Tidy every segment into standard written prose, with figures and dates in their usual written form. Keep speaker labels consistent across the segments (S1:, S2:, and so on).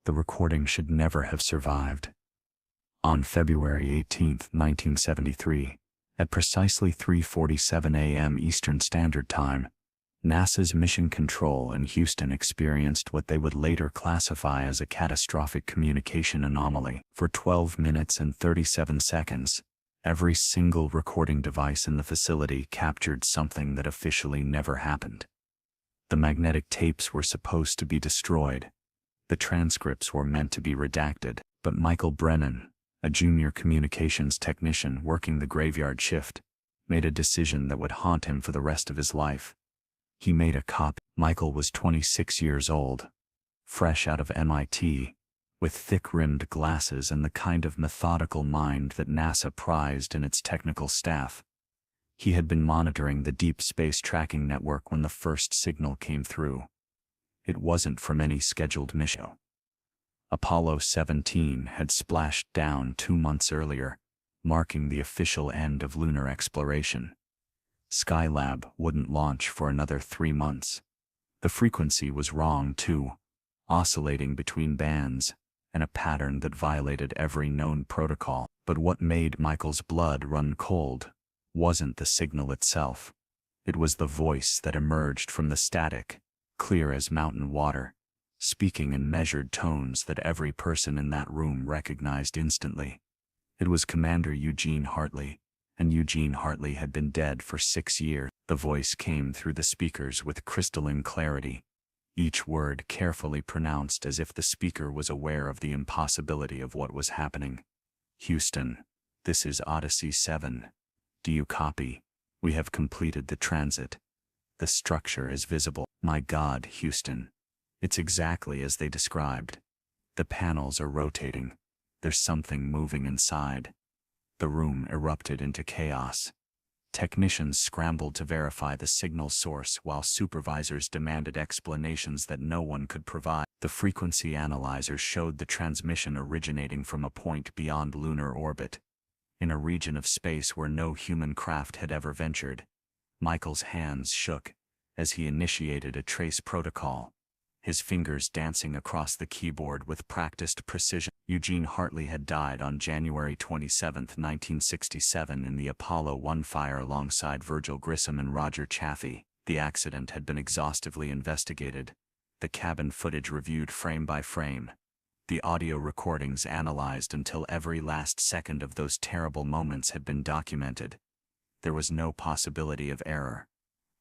S1: The recording should never have survived. On February 18, 1973, at precisely 3:47 a.m. Eastern Standard Time, NASA's Mission Control in Houston experienced what they would later classify as a catastrophic communication anomaly. For 12 minutes and 37 seconds, every single recording device in the facility captured something that officially never happened. The magnetic tapes were supposed to be destroyed. The transcripts were meant to be redacted, but Michael Brennan, a junior communications technician working the graveyard shift, made a decision that would haunt him for the rest of his life. He made a copy. Michael was 26 years old, fresh out of MIT, with thick-rimmed glasses and the kind of methodical mind that NASA prized in its technical staff. He had been monitoring the Deep Space Tracking Network when the first signal came through. It wasn't from any scheduled mission. Apollo 17 had splashed down 2 months earlier, marking the official end of lunar exploration. Skylab wouldn't launch for another 3 months. The frequency was wrong too, oscillating between bands, and a pattern that violated every known protocol. But what made Michael's blood run cold wasn't the signal itself. It was the voice that emerged from the static, clear as mountain water, speaking in measured tones that every person in that room recognized instantly. It was Commander Eugene Hartley, and Eugene Hartley had been dead for 6 years. The voice came through the speakers with crystalline clarity, each word carefully pronounced as if the speaker was aware of the impossibility of what was happening. "Houston, this is Odyssey 7. Do you copy? We have completed the transit. The structure is visible." "My God, Houston. It's exactly as they described. The panels are rotating. There's something moving inside." The room erupted into chaos. Technicians scrambled to verify the signal source while supervisors demanded explanations that no one could provide. The frequency analyzers showed the transmission originating from a point beyond lunar orbit, in a region of space where no human craft had ever ventured. Michael's hands shook as he initiated a trace protocol, his fingers dancing across the keyboard with practiced precision. Eugene Hartley had died on January 27, 1967 in the Apollo 1 fire alongside Virgil Grissom and Roger Chaffee. The accident had been exhaustively investigated, the cabin footage reviewed frame by frame, the audio recordings analyzed until every last second of those terrible moments had been documented. There was no possibility of error.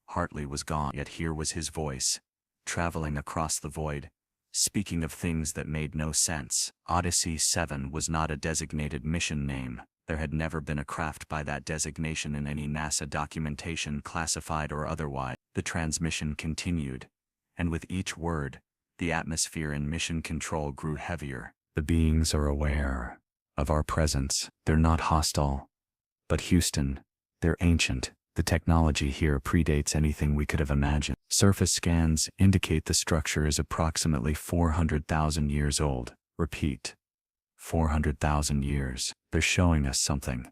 S1: Hartley was gone, yet here was his voice, traveling across the void, speaking of things that made no sense. Odyssey 7 was not a designated mission name. There had never been a craft by that designation in any NASA documentation, classified or otherwise. The transmission continued, and with each word, the atmosphere in Mission Control grew heavier. "The beings are aware of our presence. They're not hostile. But Houston, they're ancient. The technology here predates anything we could have imagined. Surface scans indicate the structure is approximately 400,000 years old. Repeat, 400,000 years. They're showing us something.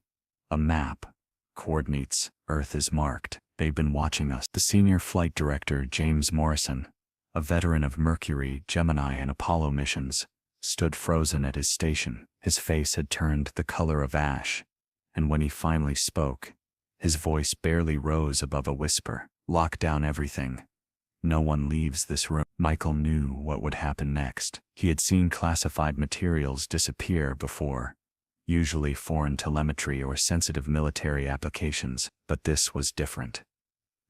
S1: A map. Coordinates. Earth is marked. They've been watching us." The senior flight director, James Morrison, a veteran of Mercury, Gemini, and Apollo missions, stood frozen at his station. His face had turned the color of ash, and when he finally spoke, his voice barely rose above a whisper. "Lock down everything. No one leaves this room." Michael knew what would happen next. He had seen classified materials disappear before, usually foreign telemetry or sensitive military applications, but this was different.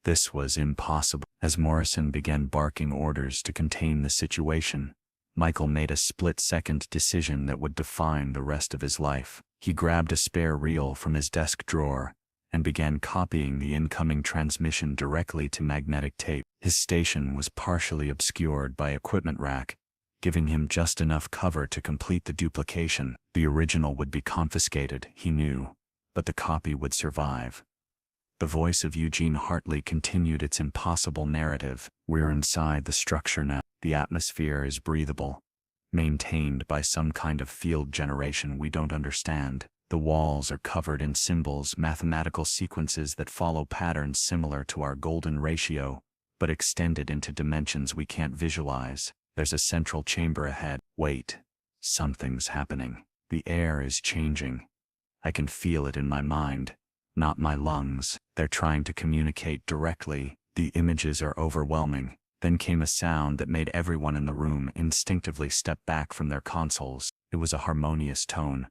S1: This was impossible. As Morrison began barking orders to contain the situation, Michael made a split-second decision that would define the rest of his life. He grabbed a spare reel from his desk drawer and began copying the incoming transmission directly to magnetic tape. His station was partially obscured by equipment rack, giving him just enough cover to complete the duplication. The original would be confiscated, he knew, but the copy would survive. The voice of Eugene Hartley continued its impossible narrative. "We're inside the structure now. The atmosphere is breathable, maintained by some kind of field generation we don't understand. The walls are covered in symbols, mathematical sequences that follow patterns similar to our golden ratio, but extended into dimensions we can't visualize. There's a central chamber ahead. Wait. Something's happening. The air is changing. I can feel it in my mind, not my lungs. They're trying to communicate directly. The images are overwhelming. Then came a sound that made everyone in the room instinctively step back from their consoles. It was a harmonious tone,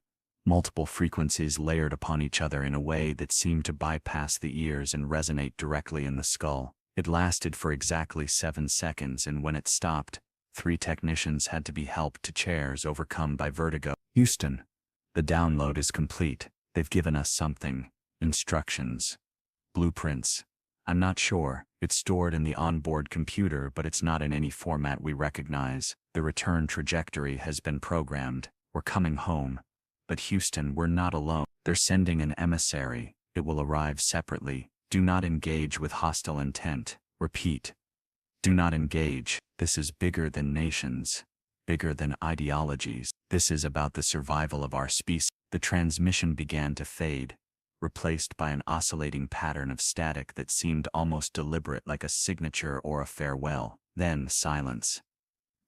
S1: multiple frequencies layered upon each other in a way that seemed to bypass the ears and resonate directly in the skull. It lasted for exactly 7 seconds, and when it stopped, 3 technicians had to be helped to chairs overcome by vertigo. Houston, the download is complete. They've given us something. Instructions. Blueprints. I'm not sure. It's stored in the onboard computer, but it's not in any format we recognize. The return trajectory has been programmed. We're coming home. But Houston, we're not alone. They're sending an emissary. It will arrive separately. Do not engage with hostile intent. Repeat. Do not engage. This is bigger than nations, bigger than ideologies. This is about the survival of our species. The transmission began to fade, replaced by an oscillating pattern of static that seemed almost deliberate, like a signature or a farewell. Then silence.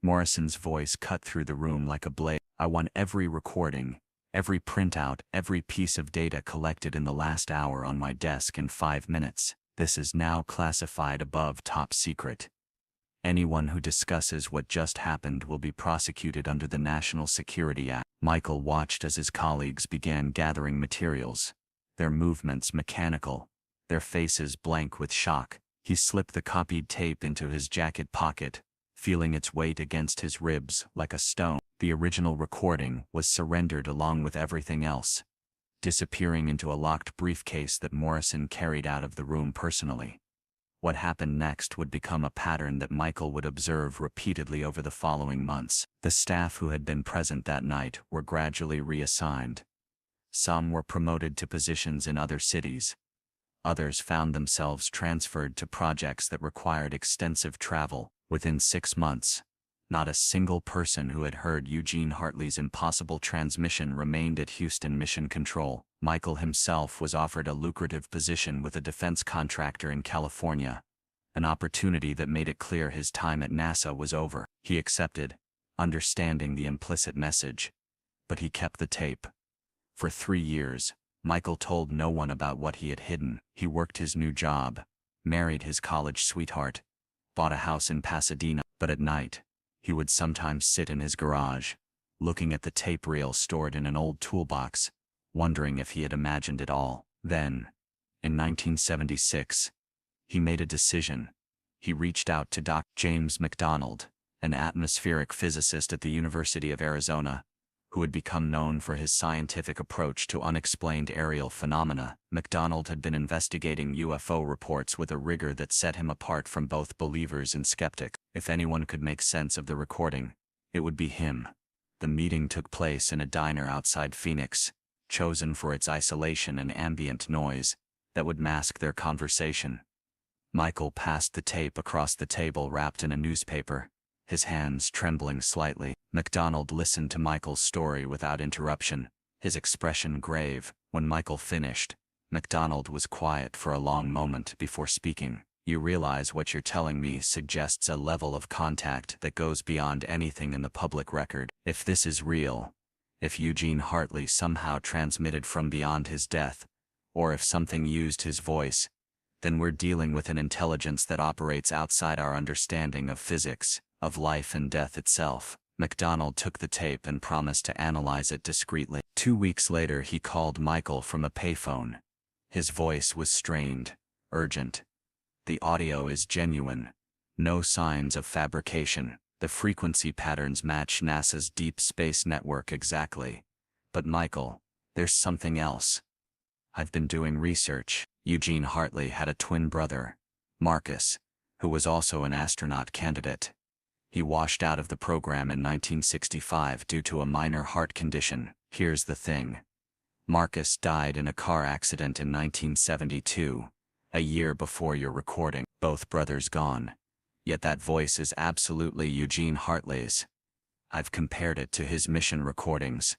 S1: Morrison's voice cut through the room like a blade. I want every recording, every printout, every piece of data collected in the last hour on my desk in 5 minutes. This is now classified above top secret. Anyone who discusses what just happened will be prosecuted under the National Security Act. Michael watched as his colleagues began gathering materials, their movements mechanical, their faces blank with shock. He slipped the copied tape into his jacket pocket, feeling its weight against his ribs like a stone. The original recording was surrendered along with everything else, disappearing into a locked briefcase that Morrison carried out of the room personally. What happened next would become a pattern that Michael would observe repeatedly over the following months. The staff who had been present that night were gradually reassigned. Some were promoted to positions in other cities. Others found themselves transferred to projects that required extensive travel. Within 6 months, not a single person who had heard Eugene Hartley's impossible transmission remained at Houston Mission Control. Michael himself was offered a lucrative position with a defense contractor in California, an opportunity that made it clear his time at NASA was over. He accepted, understanding the implicit message, but he kept the tape. For 3 years, Michael told no one about what he had hidden. He worked his new job, married his college sweetheart, bought a house in Pasadena, but at night, he would sometimes sit in his garage, looking at the tape reel stored in an old toolbox, wondering if he had imagined it all. Then, in 1976, he made a decision. He reached out to Dr. James McDonald, an atmospheric physicist at the University of Arizona, who had become known for his scientific approach to unexplained aerial phenomena. McDonald had been investigating UFO reports with a rigor that set him apart from both believers and skeptics. If anyone could make sense of the recording, it would be him. The meeting took place in a diner outside Phoenix, chosen for its isolation and ambient noise that would mask their conversation. Michael passed the tape across the table wrapped in a newspaper, his hands trembling slightly. McDonald listened to Michael's story without interruption, his expression grave. When Michael finished, McDonald was quiet for a long moment before speaking. You realize what you're telling me suggests a level of contact that goes beyond anything in the public record. If this is real, if Eugene Hartley somehow transmitted from beyond his death, or if something used his voice, then we're dealing with an intelligence that operates outside our understanding of physics, of life and death itself. McDonald took the tape and promised to analyze it discreetly. 2 weeks later, he called Michael from a payphone. His voice was strained, urgent. The audio is genuine. No signs of fabrication. The frequency patterns match NASA's Deep Space Network exactly. But Michael, there's something else. I've been doing research. Eugene Hartley had a twin brother, Marcus, who was also an astronaut candidate. He washed out of the program in 1965 due to a minor heart condition. Here's the thing. Marcus died in a car accident in 1972, a year before your recording. Both brothers gone. Yet that voice is absolutely Eugene Hartley's. I've compared it to his mission recordings.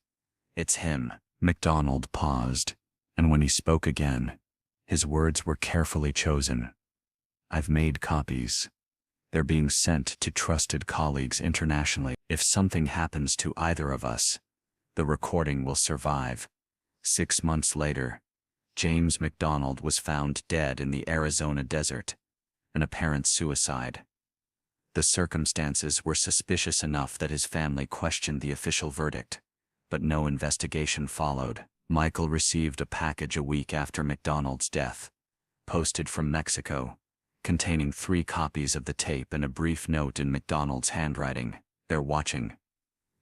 S1: It's him. McDonald paused, and when he spoke again, his words were carefully chosen. I've made copies. They're being sent to trusted colleagues internationally. If something happens to either of us, the recording will survive. 6 months later, James McDonald was found dead in the Arizona desert, an apparent suicide. The circumstances were suspicious enough that his family questioned the official verdict, but no investigation followed. Michael received a package a week after McDonald's death, posted from Mexico, containing 3 copies of the tape and a brief note in McDonald's handwriting. "They're watching.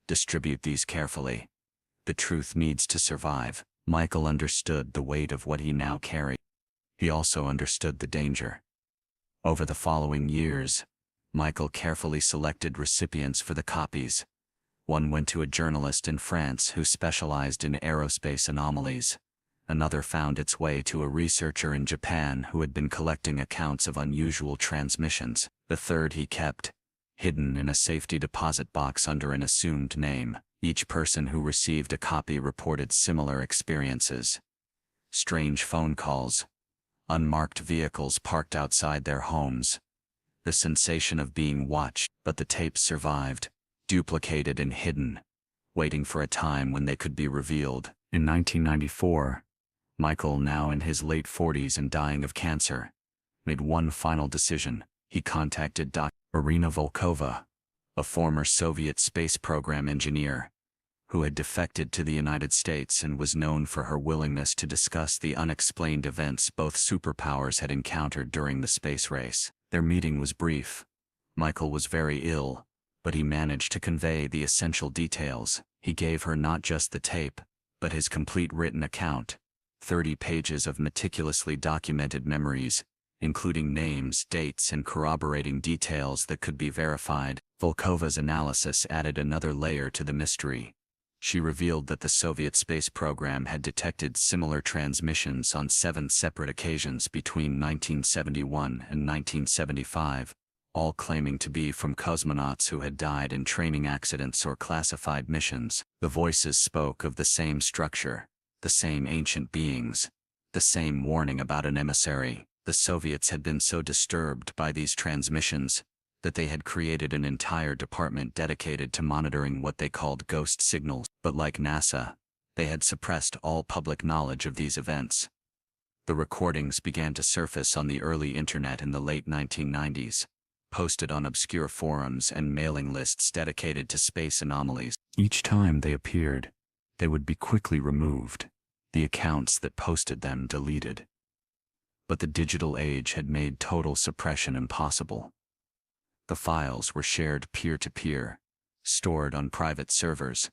S1: Distribute these carefully. The truth needs to survive." Michael understood the weight of what he now carried. He also understood the danger. Over the following years, Michael carefully selected recipients for the copies. One went to a journalist in France who specialized in aerospace anomalies. Another found its way to a researcher in Japan who had been collecting accounts of unusual transmissions. The third he kept, hidden in a safety deposit box under an assumed name. Each person who received a copy reported similar experiences. Strange phone calls, unmarked vehicles parked outside their homes, the sensation of being watched. But the tapes survived, duplicated and hidden, waiting for a time when they could be revealed. In 1994, Michael, now in his late 40s and dying of cancer, made one final decision. He contacted Dr. Irina Volkova, a former Soviet space program engineer, who had defected to the United States and was known for her willingness to discuss the unexplained events both superpowers had encountered during the space race. Their meeting was brief. Michael was very ill, but he managed to convey the essential details. He gave her not just the tape, but his complete written account, 30 pages of meticulously documented memories, including names, dates, and corroborating details that could be verified. Volkova's analysis added another layer to the mystery. She revealed that the Soviet space program had detected similar transmissions on 7 separate occasions between 1971 and 1975, all claiming to be from cosmonauts who had died in training accidents or classified missions. The voices spoke of the same structure, the same ancient beings, the same warning about an emissary. The Soviets had been so disturbed by these transmissions that they had created an entire department dedicated to monitoring what they called ghost signals. But like NASA, they had suppressed all public knowledge of these events. The recordings began to surface on the early internet in the late 1990s, posted on obscure forums and mailing lists dedicated to space anomalies. Each time they appeared, they would be quickly removed, the accounts that posted them deleted. But the digital age had made total suppression impossible. The files were shared peer-to-peer, stored on private servers,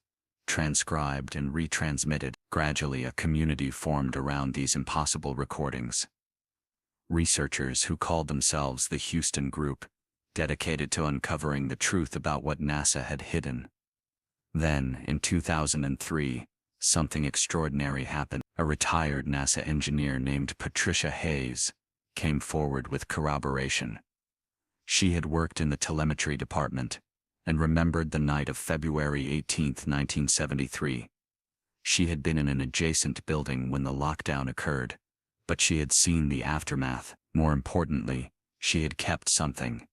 S1: transcribed and retransmitted. Gradually, a community formed around these impossible recordings. Researchers who called themselves the Houston Group, dedicated to uncovering the truth about what NASA had hidden. Then, in 2003, something extraordinary happened. A retired NASA engineer named Patricia Hayes came forward with corroboration. She had worked in the telemetry department and remembered the night of February 18, 1973. She had been in an adjacent building when the lockdown occurred, but she had seen the aftermath. More importantly, she had kept something.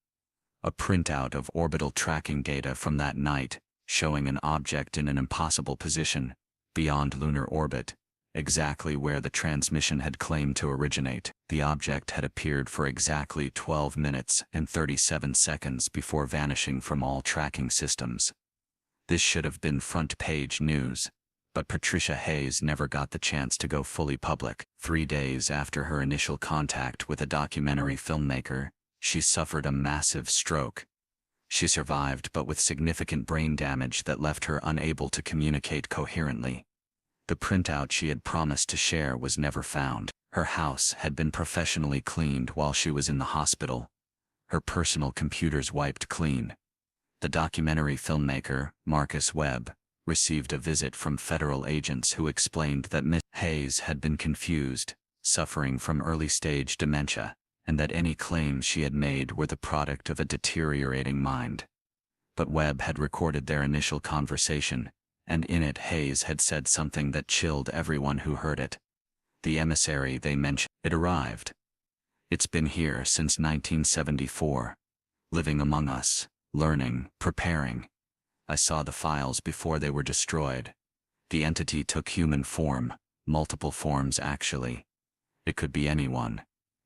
S1: A printout of orbital tracking data from that night, showing an object in an impossible position, beyond lunar orbit, exactly where the transmission had claimed to originate. The object had appeared for exactly 12 minutes and 37 seconds before vanishing from all tracking systems. This should have been front-page news, but Patricia Hayes never got the chance to go fully public. 3 days after her initial contact with a documentary filmmaker, she suffered a massive stroke. She survived, but with significant brain damage that left her unable to communicate coherently. The printout she had promised to share was never found. Her house had been professionally cleaned while she was in the hospital, her personal computers wiped clean. The documentary filmmaker, Marcus Webb, received a visit from federal agents who explained that Miss Hayes had been confused, suffering from early-stage dementia, and that any claims she had made were the product of a deteriorating mind. But Webb had recorded their initial conversation, and in it Hayes had said something that chilled everyone who heard it. The emissary they mentioned, it arrived. It's been here since 1974. living among us, learning, preparing. I saw the files before they were destroyed. The entity took human form, multiple forms actually. It could be anyone,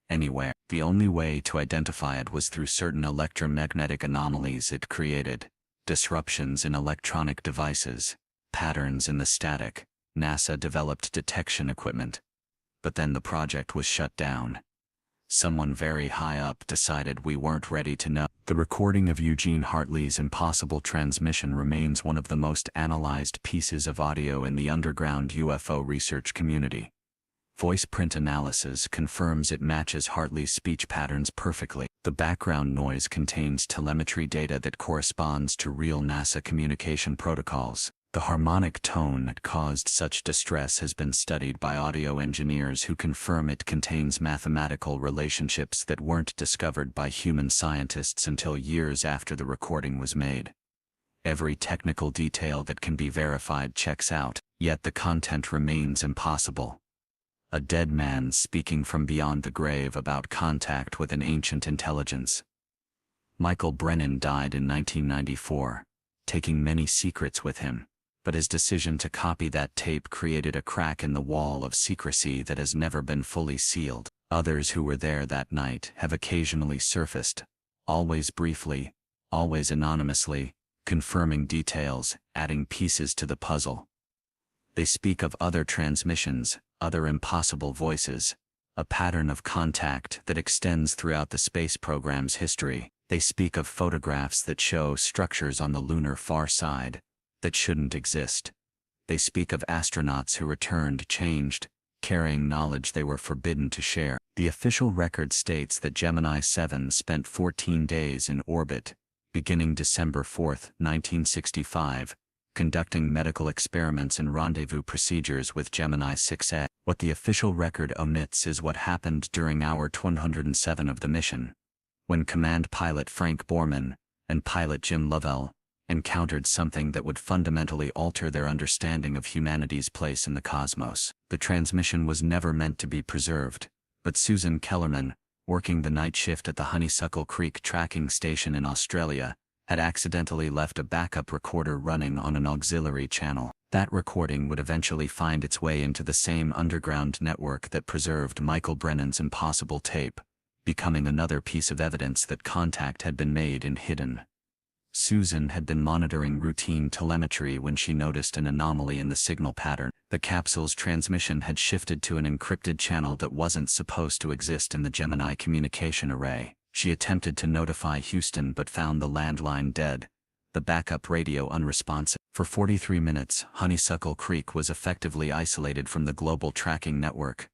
S1: anywhere. The only way to identify it was through certain electromagnetic anomalies it created, disruptions in electronic devices, patterns in the static. NASA developed detection equipment. But then the project was shut down. Someone very high up decided we weren't ready to know. The recording of Eugene Hartley's impossible transmission remains one of the most analyzed pieces of audio in the underground UFO research community. Voice print analysis confirms it matches Hartley's speech patterns perfectly. The background noise contains telemetry data that corresponds to real NASA communication protocols. The harmonic tone that caused such distress has been studied by audio engineers who confirm it contains mathematical relationships that weren't discovered by human scientists until years after the recording was made. Every technical detail that can be verified checks out, yet the content remains impossible. A dead man speaking from beyond the grave about contact with an ancient intelligence. Michael Brennan died in 1994, taking many secrets with him. But his decision to copy that tape created a crack in the wall of secrecy that has never been fully sealed. Others who were there that night have occasionally surfaced, always briefly, always anonymously, confirming details, adding pieces to the puzzle. They speak of other transmissions, other impossible voices, a pattern of contact that extends throughout the space program's history. They speak of photographs that show structures on the lunar far side that shouldn't exist. They speak of astronauts who returned changed, carrying knowledge they were forbidden to share. The official record states that Gemini 7 spent 14 days in orbit, beginning December 4, 1965, conducting medical experiments and rendezvous procedures with Gemini 6A. What the official record omits is what happened during hour 107 of the mission, when command pilot Frank Borman and pilot Jim Lovell encountered something that would fundamentally alter their understanding of humanity's place in the cosmos. The transmission was never meant to be preserved, but Susan Kellerman, working the night shift at the Honeysuckle Creek tracking station in Australia, had accidentally left a backup recorder running on an auxiliary channel. That recording would eventually find its way into the same underground network that preserved Michael Brennan's impossible tape, becoming another piece of evidence that contact had been made and hidden. Susan had been monitoring routine telemetry when she noticed an anomaly in the signal pattern. The capsule's transmission had shifted to an encrypted channel that wasn't supposed to exist in the Gemini communication array. She attempted to notify Houston but found the landline dead, the backup radio unresponsive. For 43 minutes, Honeysuckle Creek was effectively isolated from the global tracking network.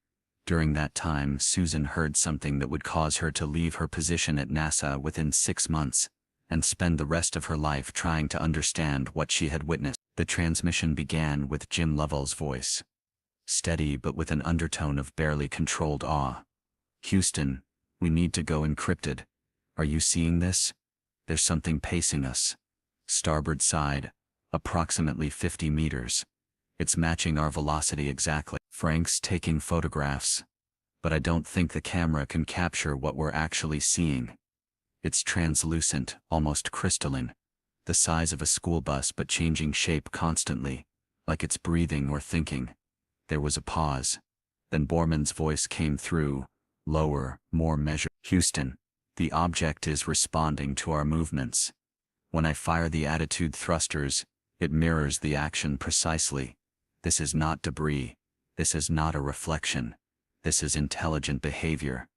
S1: During that time, Susan heard something that would cause her to leave her position at NASA within 6 months. And spend the rest of her life trying to understand what she had witnessed. The transmission began with Jim Lovell's voice. Steady but with an undertone of barely controlled awe. "Houston, we need to go encrypted. Are you seeing this? There's something pacing us. Starboard side, approximately 50 meters. It's matching our velocity exactly." Frank's taking photographs. But I don't think the camera can capture what we're actually seeing. It's translucent, almost crystalline, the size of a school bus but changing shape constantly, like it's breathing or thinking. There was a pause. Then Borman's voice came through, lower, more measured. "Houston, the object is responding to our movements. When I fire the attitude thrusters, it mirrors the action precisely. This is not debris. This is not a reflection. This is intelligent behavior."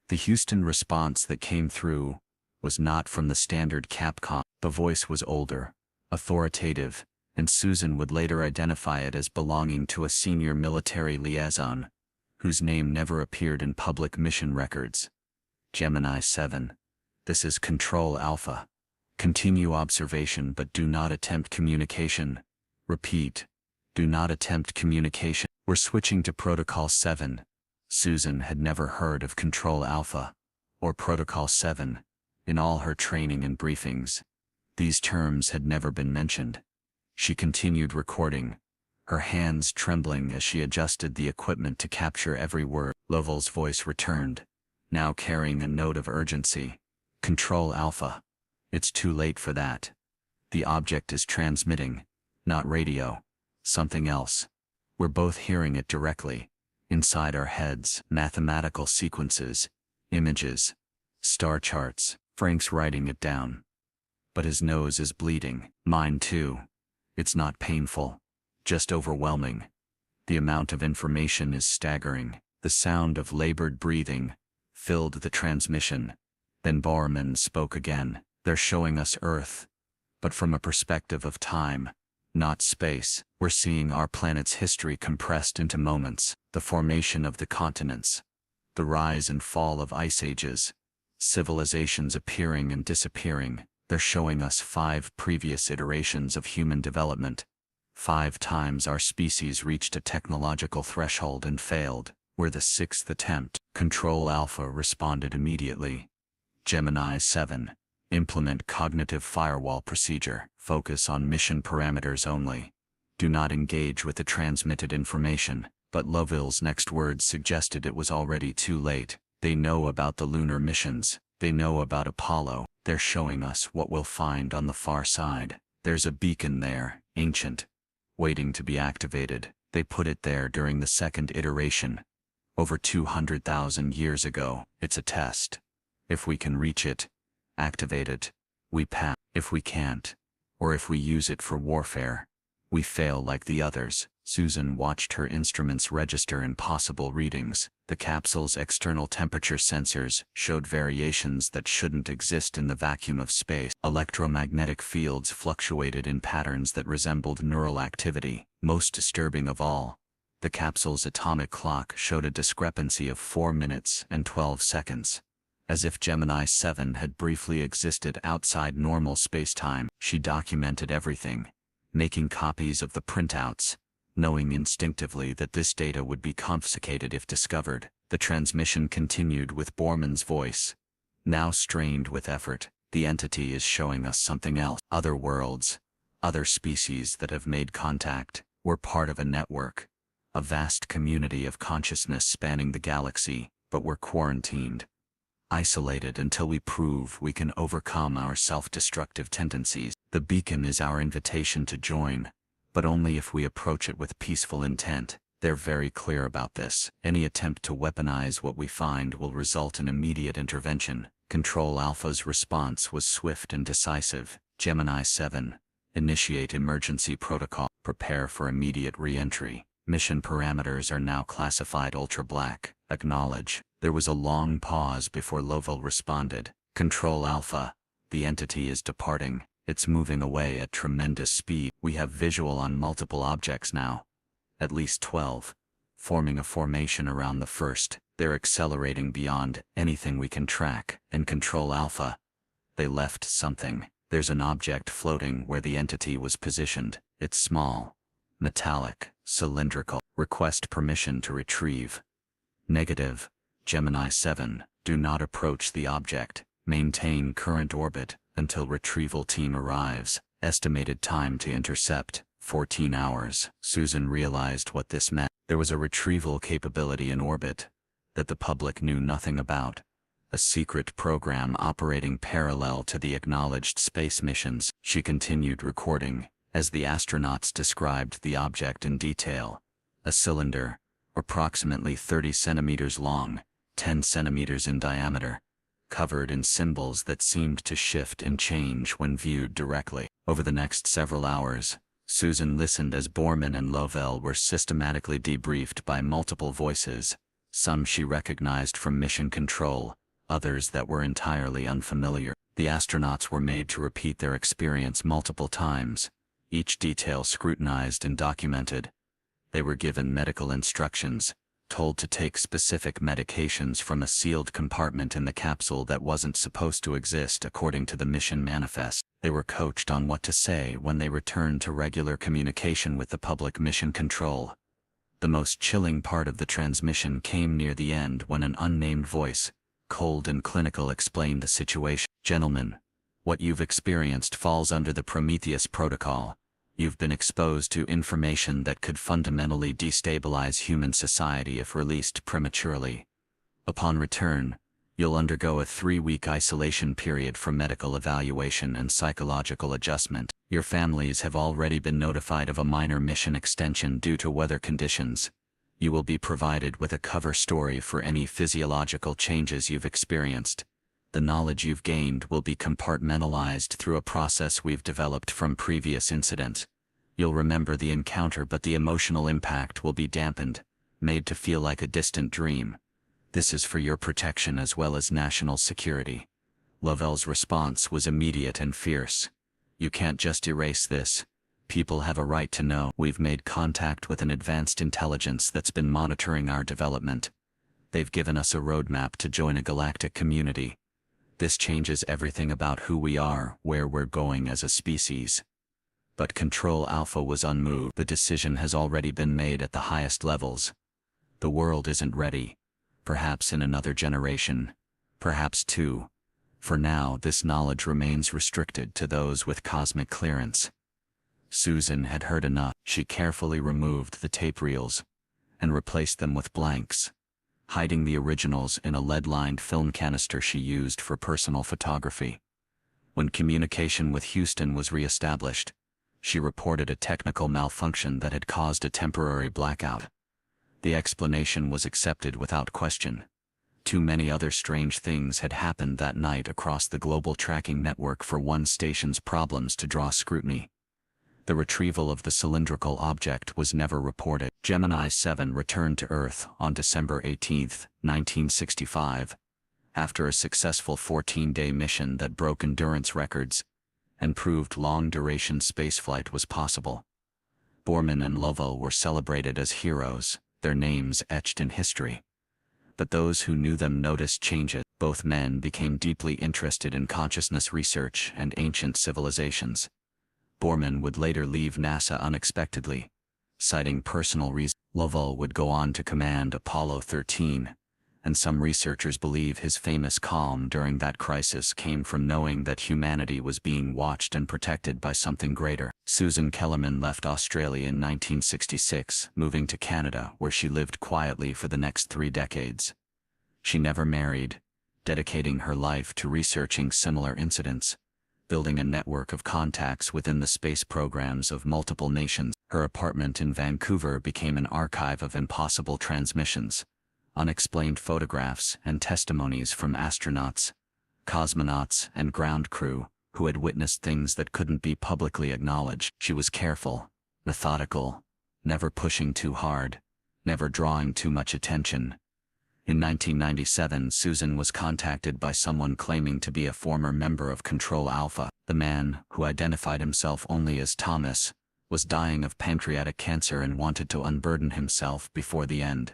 S1: The Houston response that came through was not from the standard Capcom. The voice was older, authoritative, and Susan would later identify it as belonging to a senior military liaison, whose name never appeared in public mission records. "Gemini 7. This is Control Alpha. Continue observation but do not attempt communication. Repeat, do not attempt communication. We're switching to Protocol 7. Susan had never heard of Control Alpha, or Protocol 7. In all her training and briefings, these terms had never been mentioned. She continued recording, her hands trembling as she adjusted the equipment to capture every word. Lovell's voice returned, now carrying a note of urgency. Control Alpha. It's too late for that. The object is transmitting, not radio, something else. We're both hearing it directly, inside our heads, mathematical sequences, images, star charts. Frank's writing it down. But his nose is bleeding. Mine too. It's not painful, just overwhelming. The amount of information is staggering. The sound of labored breathing filled the transmission. Then Brennan spoke again. They're showing us Earth, but from a perspective of time, not space. We're seeing our planet's history compressed into moments. The formation of the continents, the rise and fall of ice ages, civilizations appearing and disappearing. They're showing us 5 previous iterations of human development. 5 times our species reached a technological threshold and failed. We're the 6th attempt. Control Alpha responded immediately. Gemini 7. Implement cognitive firewall procedure. Focus on mission parameters only. Do not engage with the transmitted information. But Lovell's next words suggested it was already too late. They know about the lunar missions. They know about Apollo. They're showing us what we'll find on the far side. There's a beacon there, ancient, waiting to be activated. They put it there during the 2nd iteration, over 200,000 years ago. It's a test. If we can reach it, activate it, we pass. If we can't, or if we use it for warfare, we fail like the others. Susan watched her instruments register impossible readings. The capsule's external temperature sensors showed variations that shouldn't exist in the vacuum of space. Electromagnetic fields fluctuated in patterns that resembled neural activity. Most disturbing of all, the capsule's atomic clock showed a discrepancy of 4 minutes and 12 seconds. As if Gemini 7 had briefly existed outside normal space-time. She documented everything, making copies of the printouts, knowing instinctively that this data would be confiscated if discovered. The transmission continued with Borman's voice, now strained with effort. The entity is showing us something else. Other worlds, other species that have made contact. We're part of a network, a vast community of consciousness spanning the galaxy, but we're quarantined, isolated until we prove we can overcome our self-destructive tendencies. The beacon is our invitation to join, but only if we approach it with peaceful intent. They're very clear about this. Any attempt to weaponize what we find will result in immediate intervention. Control Alpha's response was swift and decisive. Gemini 7. Initiate emergency protocol. Prepare for immediate re-entry. Mission parameters are now classified ultra-black. Acknowledge. There was a long pause before Lovell responded. Control Alpha. The entity is departing. It's moving away at tremendous speed. We have visual on multiple objects now. At least 12. Forming a formation around the first. They're accelerating beyond anything we can track. And Control Alpha. They left something. There's an object floating where the entity was positioned. It's small, metallic, cylindrical. Request permission to retrieve. Negative. Gemini 7. Do not approach the object. Maintain current orbit until retrieval team arrives. Estimated time to intercept, 14 hours. Susan realized what this meant. There was a retrieval capability in orbit that the public knew nothing about. A secret program operating parallel to the acknowledged space missions. She continued recording as the astronauts described the object in detail. A cylinder, approximately 30 centimeters long, 10 centimeters in diameter, covered in symbols that seemed to shift and change when viewed directly. Over the next several hours, Susan listened as Borman and Lovell were systematically debriefed by multiple voices. Some she recognized from mission control, others that were entirely unfamiliar. The astronauts were made to repeat their experience multiple times, each detail scrutinized and documented. They were given medical instructions, told to take specific medications from a sealed compartment in the capsule that wasn't supposed to exist according to the mission manifest. They were coached on what to say when they returned to regular communication with the public mission control. The most chilling part of the transmission came near the end when an unnamed voice, cold and clinical, explained the situation. Gentlemen, what you've experienced falls under the Prometheus Protocol. You've been exposed to information that could fundamentally destabilize human society if released prematurely. Upon return, You'll undergo a 3-week isolation period for medical evaluation and psychological adjustment. Your families have already been notified of a minor mission extension due to weather conditions. You will be provided with a cover story for any physiological changes you've experienced. The knowledge you've gained will be compartmentalized through a process we've developed from previous incidents. You'll remember the encounter, but the emotional impact will be dampened, made to feel like a distant dream. This is for your protection as well as national security. Lovell's response was immediate and fierce. You can't just erase this. People have a right to know. We've made contact with an advanced intelligence that's been monitoring our development. They've given us a roadmap to join a galactic community. This changes everything about who we are, where we're going as a species. But Control Alpha was unmoved. The decision has already been made at the highest levels. The world isn't ready. Perhaps in another generation. Perhaps 2. For now, this knowledge remains restricted to those with cosmic clearance. Susan had heard enough. She carefully removed the tape reels and replaced them with blanks, hiding the originals in a lead-lined film canister she used for personal photography. When communication with Houston was re-established, she reported a technical malfunction that had caused a temporary blackout. The explanation was accepted without question. Too many other strange things had happened that night across the global tracking network for one station's problems to draw scrutiny. The retrieval of the cylindrical object was never reported. Gemini 7 returned to Earth on December 18, 1965, after a successful 14-day mission that broke endurance records and proved long-duration spaceflight was possible. Borman and Lovell were celebrated as heroes, their names etched in history. But those who knew them noticed changes. Both men became deeply interested in consciousness research and ancient civilizations. Borman would later leave NASA unexpectedly, citing personal reasons. Lovell would go on to command Apollo 13, and some researchers believe his famous calm during that crisis came from knowing that humanity was being watched and protected by something greater. Susan Kellerman left Australia in 1966, moving to Canada, where she lived quietly for the next 3 decades. She never married, dedicating her life to researching similar incidents, building a network of contacts within the space programs of multiple nations. Her apartment in Vancouver became an archive of impossible transmissions, unexplained photographs, and testimonies from astronauts, cosmonauts, and ground crew who had witnessed things that couldn't be publicly acknowledged. She was careful, methodical, never pushing too hard, never drawing too much attention. In 1997, Susan was contacted by someone claiming to be a former member of Control Alpha. The man, who identified himself only as Thomas, was dying of pancreatic cancer and wanted to unburden himself before the end.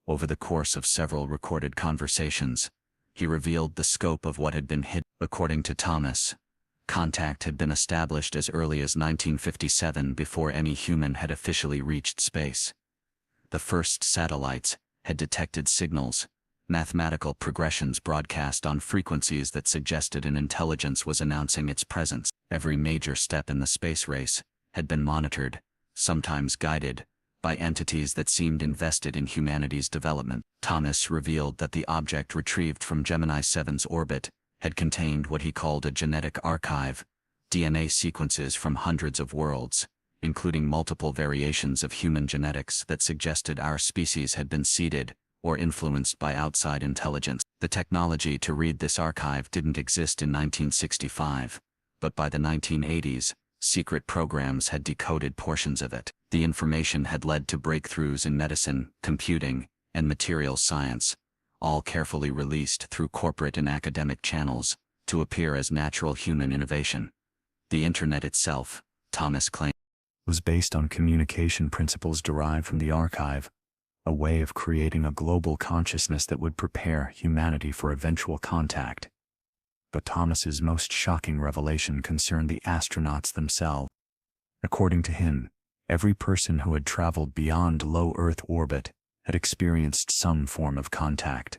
S1: Over the course of several recorded conversations, he revealed the scope of what had been hidden. According to Thomas, contact had been established as early as 1957 before any human had officially reached space. The first satellites had detected signals, mathematical progressions broadcast on frequencies that suggested an intelligence was announcing its presence. Every major step in the space race had been monitored, sometimes guided, by entities that seemed invested in humanity's development. Thomas revealed that the object retrieved from Gemini 7's orbit had contained what he called a genetic archive, DNA sequences from hundreds of worlds, including multiple variations of human genetics that suggested our species had been seeded or influenced by outside intelligence. The technology to read this archive didn't exist in 1965, but by the 1980s, secret programs had decoded portions of it. The information had led to breakthroughs in medicine, computing, and materials science, all carefully released through corporate and academic channels to appear as natural human innovation. The Internet itself, Thomas claimed, was based on communication principles derived from the archive, a way of creating a global consciousness that would prepare humanity for eventual contact. But Thomas's most shocking revelation concerned the astronauts themselves. According to him, every person who had traveled beyond low Earth orbit had experienced some form of contact.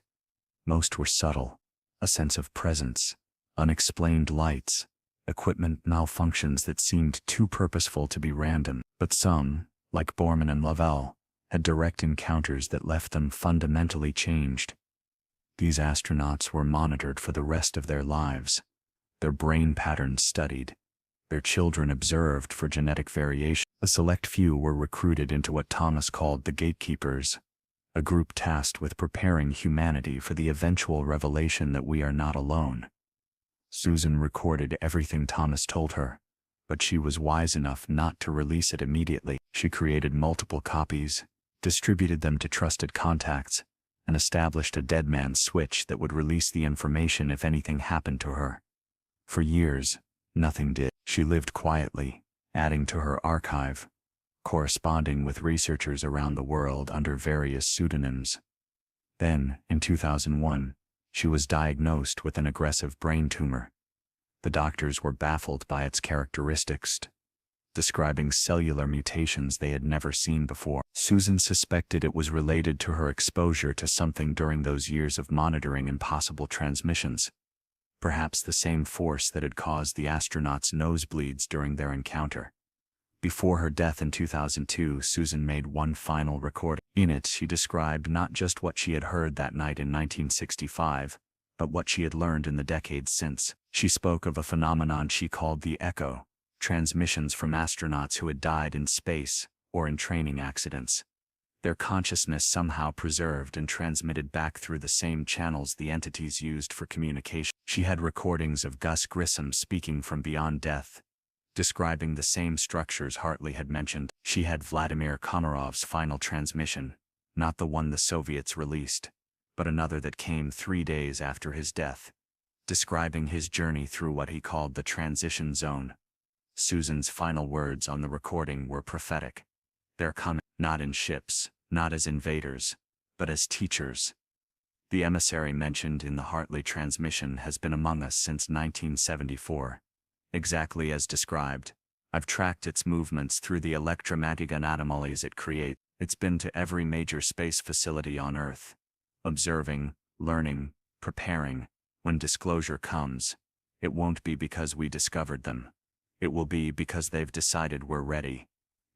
S1: Most were subtle, a sense of presence, unexplained lights, equipment malfunctions that seemed too purposeful to be random. But some, like Borman and Lovell, had direct encounters that left them fundamentally changed. These astronauts were monitored for the rest of their lives, their brain patterns studied, their children observed for genetic variation. A select few were recruited into what Thomas called the gatekeepers, a group tasked with preparing humanity for the eventual revelation that we are not alone. Susan recorded everything Thomas told her, but she was wise enough not to release it immediately. She created multiple copies, distributed them to trusted contacts, and established a dead man's switch that would release the information if anything happened to her. For years, nothing did. She lived quietly, adding to her archive, corresponding with researchers around the world under various pseudonyms. Then, in 2001, she was diagnosed with an aggressive brain tumor. The doctors were baffled by its characteristics, describing cellular mutations they had never seen before. Susan suspected it was related to her exposure to something during those years of monitoring impossible transmissions. Perhaps the same force that had caused the astronauts' nosebleeds during their encounter. Before her death in 2002, Susan made one final recording. In it, she described not just what she had heard that night in 1965, but what she had learned in the decades since. She spoke of a phenomenon she called the echo, transmissions from astronauts who had died in space or in training accidents. Their consciousness somehow preserved and transmitted back through the same channels the entities used for communication. She had recordings of Gus Grissom speaking from beyond death, describing the same structures Hartley had mentioned. She had Vladimir Komarov's final transmission, not the one the Soviets released, but another that came 3 days after his death, describing his journey through what he called the transition zone. Susan's final words on the recording were prophetic. They're coming, not in ships, not as invaders, but as teachers. The emissary mentioned in the Hartley transmission has been among us since 1974. Exactly as described. I've tracked its movements through the electromagnetic anomalies it creates. It's been to every major space facility on Earth, observing, learning, preparing. When disclosure comes, it won't be because we discovered them. It will be because they've decided we're ready.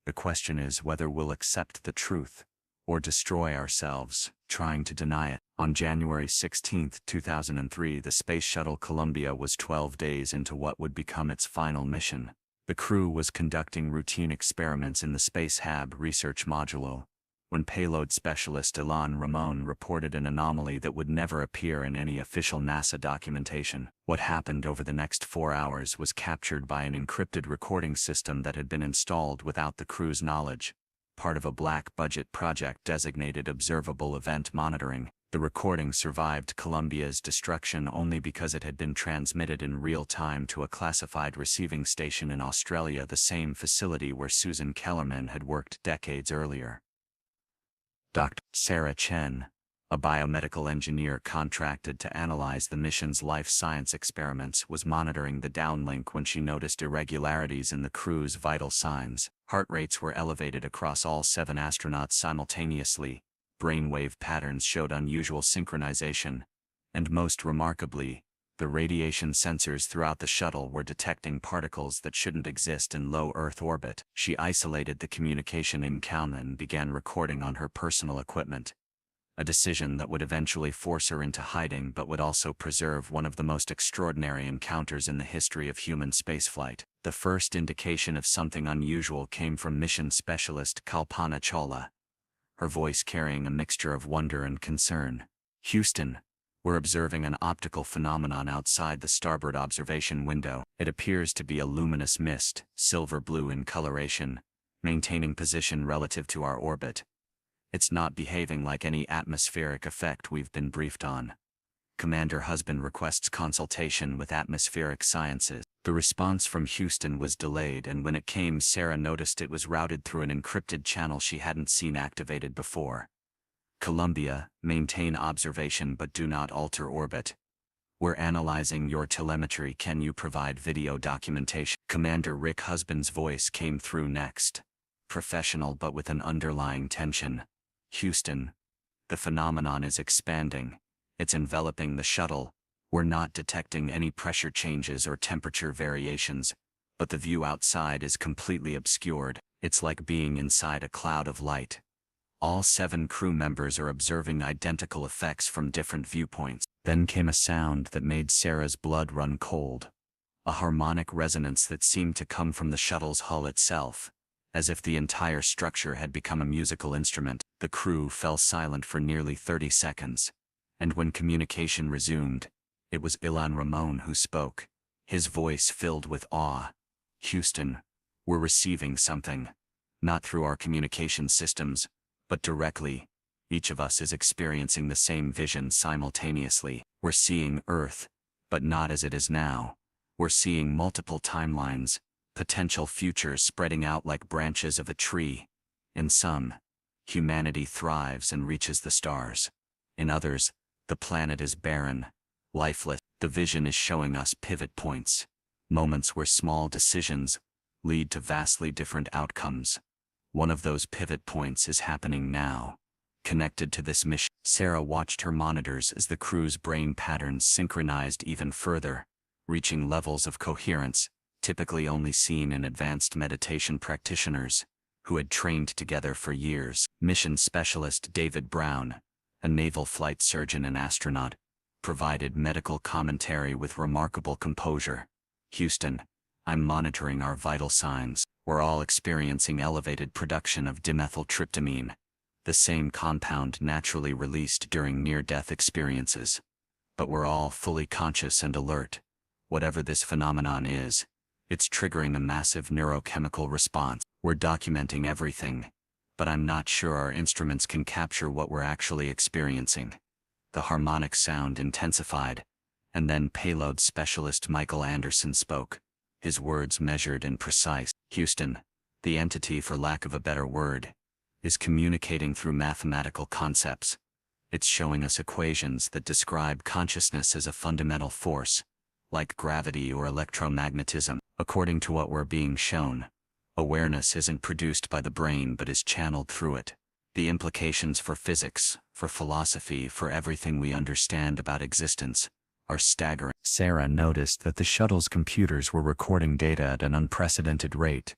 S1: The question is whether we'll accept the truth, or destroy ourselves, trying to deny it. On January 16, 2003, the Space Shuttle Columbia was 12 days into what would become its final mission. The crew was conducting routine experiments in the Space Hab research module, when payload specialist Ilan Ramon reported an anomaly that would never appear in any official NASA documentation. What happened over the next 4 hours was captured by an encrypted recording system that had been installed without the crew's knowledge, part of a black-budget project designated Observable Event Monitoring. The recording survived Columbia's destruction only because it had been transmitted in real time to a classified receiving station in Australia, the same facility where Susan Kellerman had worked decades earlier. Dr. Sarah Chen, a biomedical engineer contracted to analyze the mission's life science experiments, was monitoring the downlink when she noticed irregularities in the crew's vital signs. Heart rates were elevated across all 7 astronauts simultaneously, brainwave patterns showed unusual synchronization, and most remarkably, the radiation sensors throughout the shuttle were detecting particles that shouldn't exist in low Earth orbit. She isolated the communication encounter and began recording on her personal equipment, a decision that would eventually force her into hiding but would also preserve one of the most extraordinary encounters in the history of human spaceflight. The first indication of something unusual came from mission specialist Kalpana Chawla, her voice carrying a mixture of wonder and concern. "Houston, we're observing an optical phenomenon outside the starboard observation window. It appears to be a luminous mist, silver-blue in coloration, maintaining position relative to our orbit. It's not behaving like any atmospheric effect we've been briefed on. Commander Husband requests consultation with atmospheric sciences." The response from Houston was delayed, and when it came, Sarah noticed it was routed through an encrypted channel she hadn't seen activated before. "Columbia, maintain observation but do not alter orbit. We're analyzing your telemetry. Can you provide video documentation?" Commander Rick Husband's voice came through next, professional but with an underlying tension. "Houston, the phenomenon is expanding. It's enveloping the shuttle. We're not detecting any pressure changes or temperature variations, but the view outside is completely obscured. It's like being inside a cloud of light. All 7 crew members are observing identical effects from different viewpoints. Then came a sound that made Sarah's blood run cold. A harmonic resonance that seemed to come from the shuttle's hull itself, as if the entire structure had become a musical instrument. The crew fell silent for nearly 30 seconds, and when communication resumed, it was Ilan Ramon who spoke, his voice filled with awe. "Houston, we're receiving something. Not through our communication systems, but directly. Each of us is experiencing the same vision simultaneously. We're seeing Earth, but not as it is now. We're seeing multiple timelines, potential futures spreading out like branches of a tree. In some, humanity thrives and reaches the stars. In others, the planet is barren, lifeless. The vision is showing us pivot points, moments where small decisions lead to vastly different outcomes. One of those pivot points is happening now. Connected to this mission, Sarah watched her monitors as the crew's brain patterns synchronized even further, reaching levels of coherence typically only seen in advanced meditation practitioners who had trained together for years. Mission specialist David Brown, a naval flight surgeon and astronaut, provided medical commentary with remarkable composure. "Houston, I'm monitoring our vital signs. We're all experiencing elevated production of dimethyltryptamine, the same compound naturally released during near-death experiences. But we're all fully conscious and alert. Whatever this phenomenon is, it's triggering a massive neurochemical response. We're documenting everything, but I'm not sure our instruments can capture what we're actually experiencing." The harmonic sound intensified, and then payload specialist Michael Anderson spoke, his words measured and precise. "Houston, the entity, for lack of a better word, is communicating through mathematical concepts. It's showing us equations that describe consciousness as a fundamental force, like gravity or electromagnetism. According to what we're being shown, awareness isn't produced by the brain but is channeled through it. The implications for physics, for philosophy, for everything we understand about existence are staggering." Sarah noticed that the shuttle's computers were recording data at an unprecedented rate.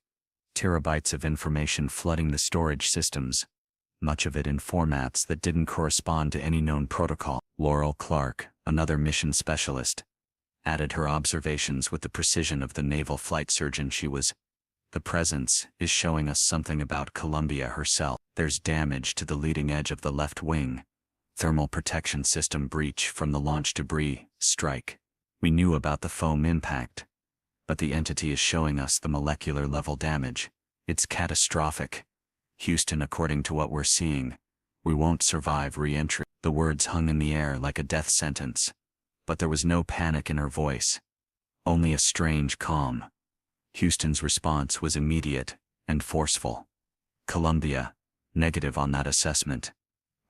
S1: Terabytes of information flooding the storage systems, much of it in formats that didn't correspond to any known protocol. Laurel Clark, another mission specialist, added her observations with the precision of the naval flight surgeon she was. "The presence is showing us something about Columbia herself. There's damage to the leading edge of the left wing. Thermal protection system breach from the launch debris strike. We knew about the foam impact, but the entity is showing us the molecular level damage. It's catastrophic. Houston, according to what we're seeing, we won't survive re-entry." The words hung in the air like a death sentence, but there was no panic in her voice, only a strange calm. Houston's response was immediate and forceful. "Columbia, negative on that assessment.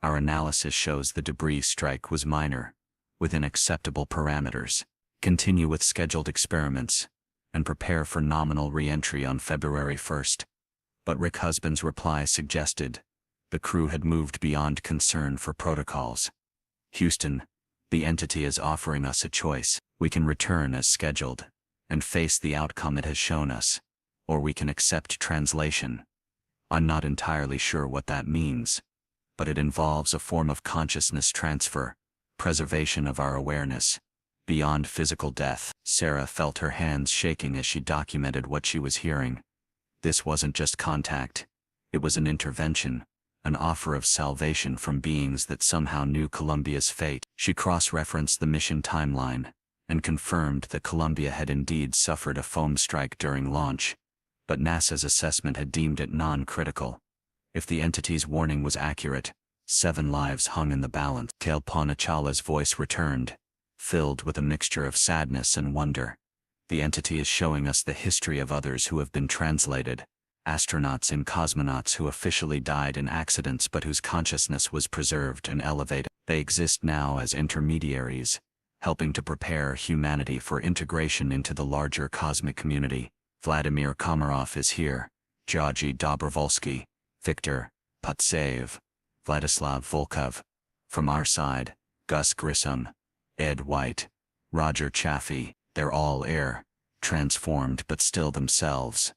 S1: Our analysis shows the debris strike was minor, within acceptable parameters. Continue with scheduled experiments, and prepare for nominal re-entry on February 1st. But Rick Husband's reply suggested the crew had moved beyond concern for protocols. "Houston, the entity is offering us a choice. We can return as scheduled and face the outcome it has shown us, or we can accept translation. I'm not entirely sure what that means, but it involves a form of consciousness transfer, preservation of our awareness, beyond physical death." Sarah felt her hands shaking as she documented what she was hearing. This wasn't just contact. It was an intervention, an offer of salvation from beings that somehow knew Columbia's fate. She cross-referenced the mission timeline and confirmed that Columbia had indeed suffered a foam strike during launch, but NASA's assessment had deemed it non-critical. If the entity's warning was accurate, 7 lives hung in the balance. Kale Ponachala's voice returned, filled with a mixture of sadness and wonder. "The entity is showing us the history of others who have been translated, astronauts and cosmonauts who officially died in accidents but whose consciousness was preserved and elevated. They exist now as intermediaries, helping to prepare humanity for integration into the larger cosmic community. Vladimir Komarov is here, Georgy Dobrovolsky, Viktor Putsev, Vladislav Volkov. From our side, Gus Grissom, Ed White, Roger Chaffee. They're all air, transformed but still themselves,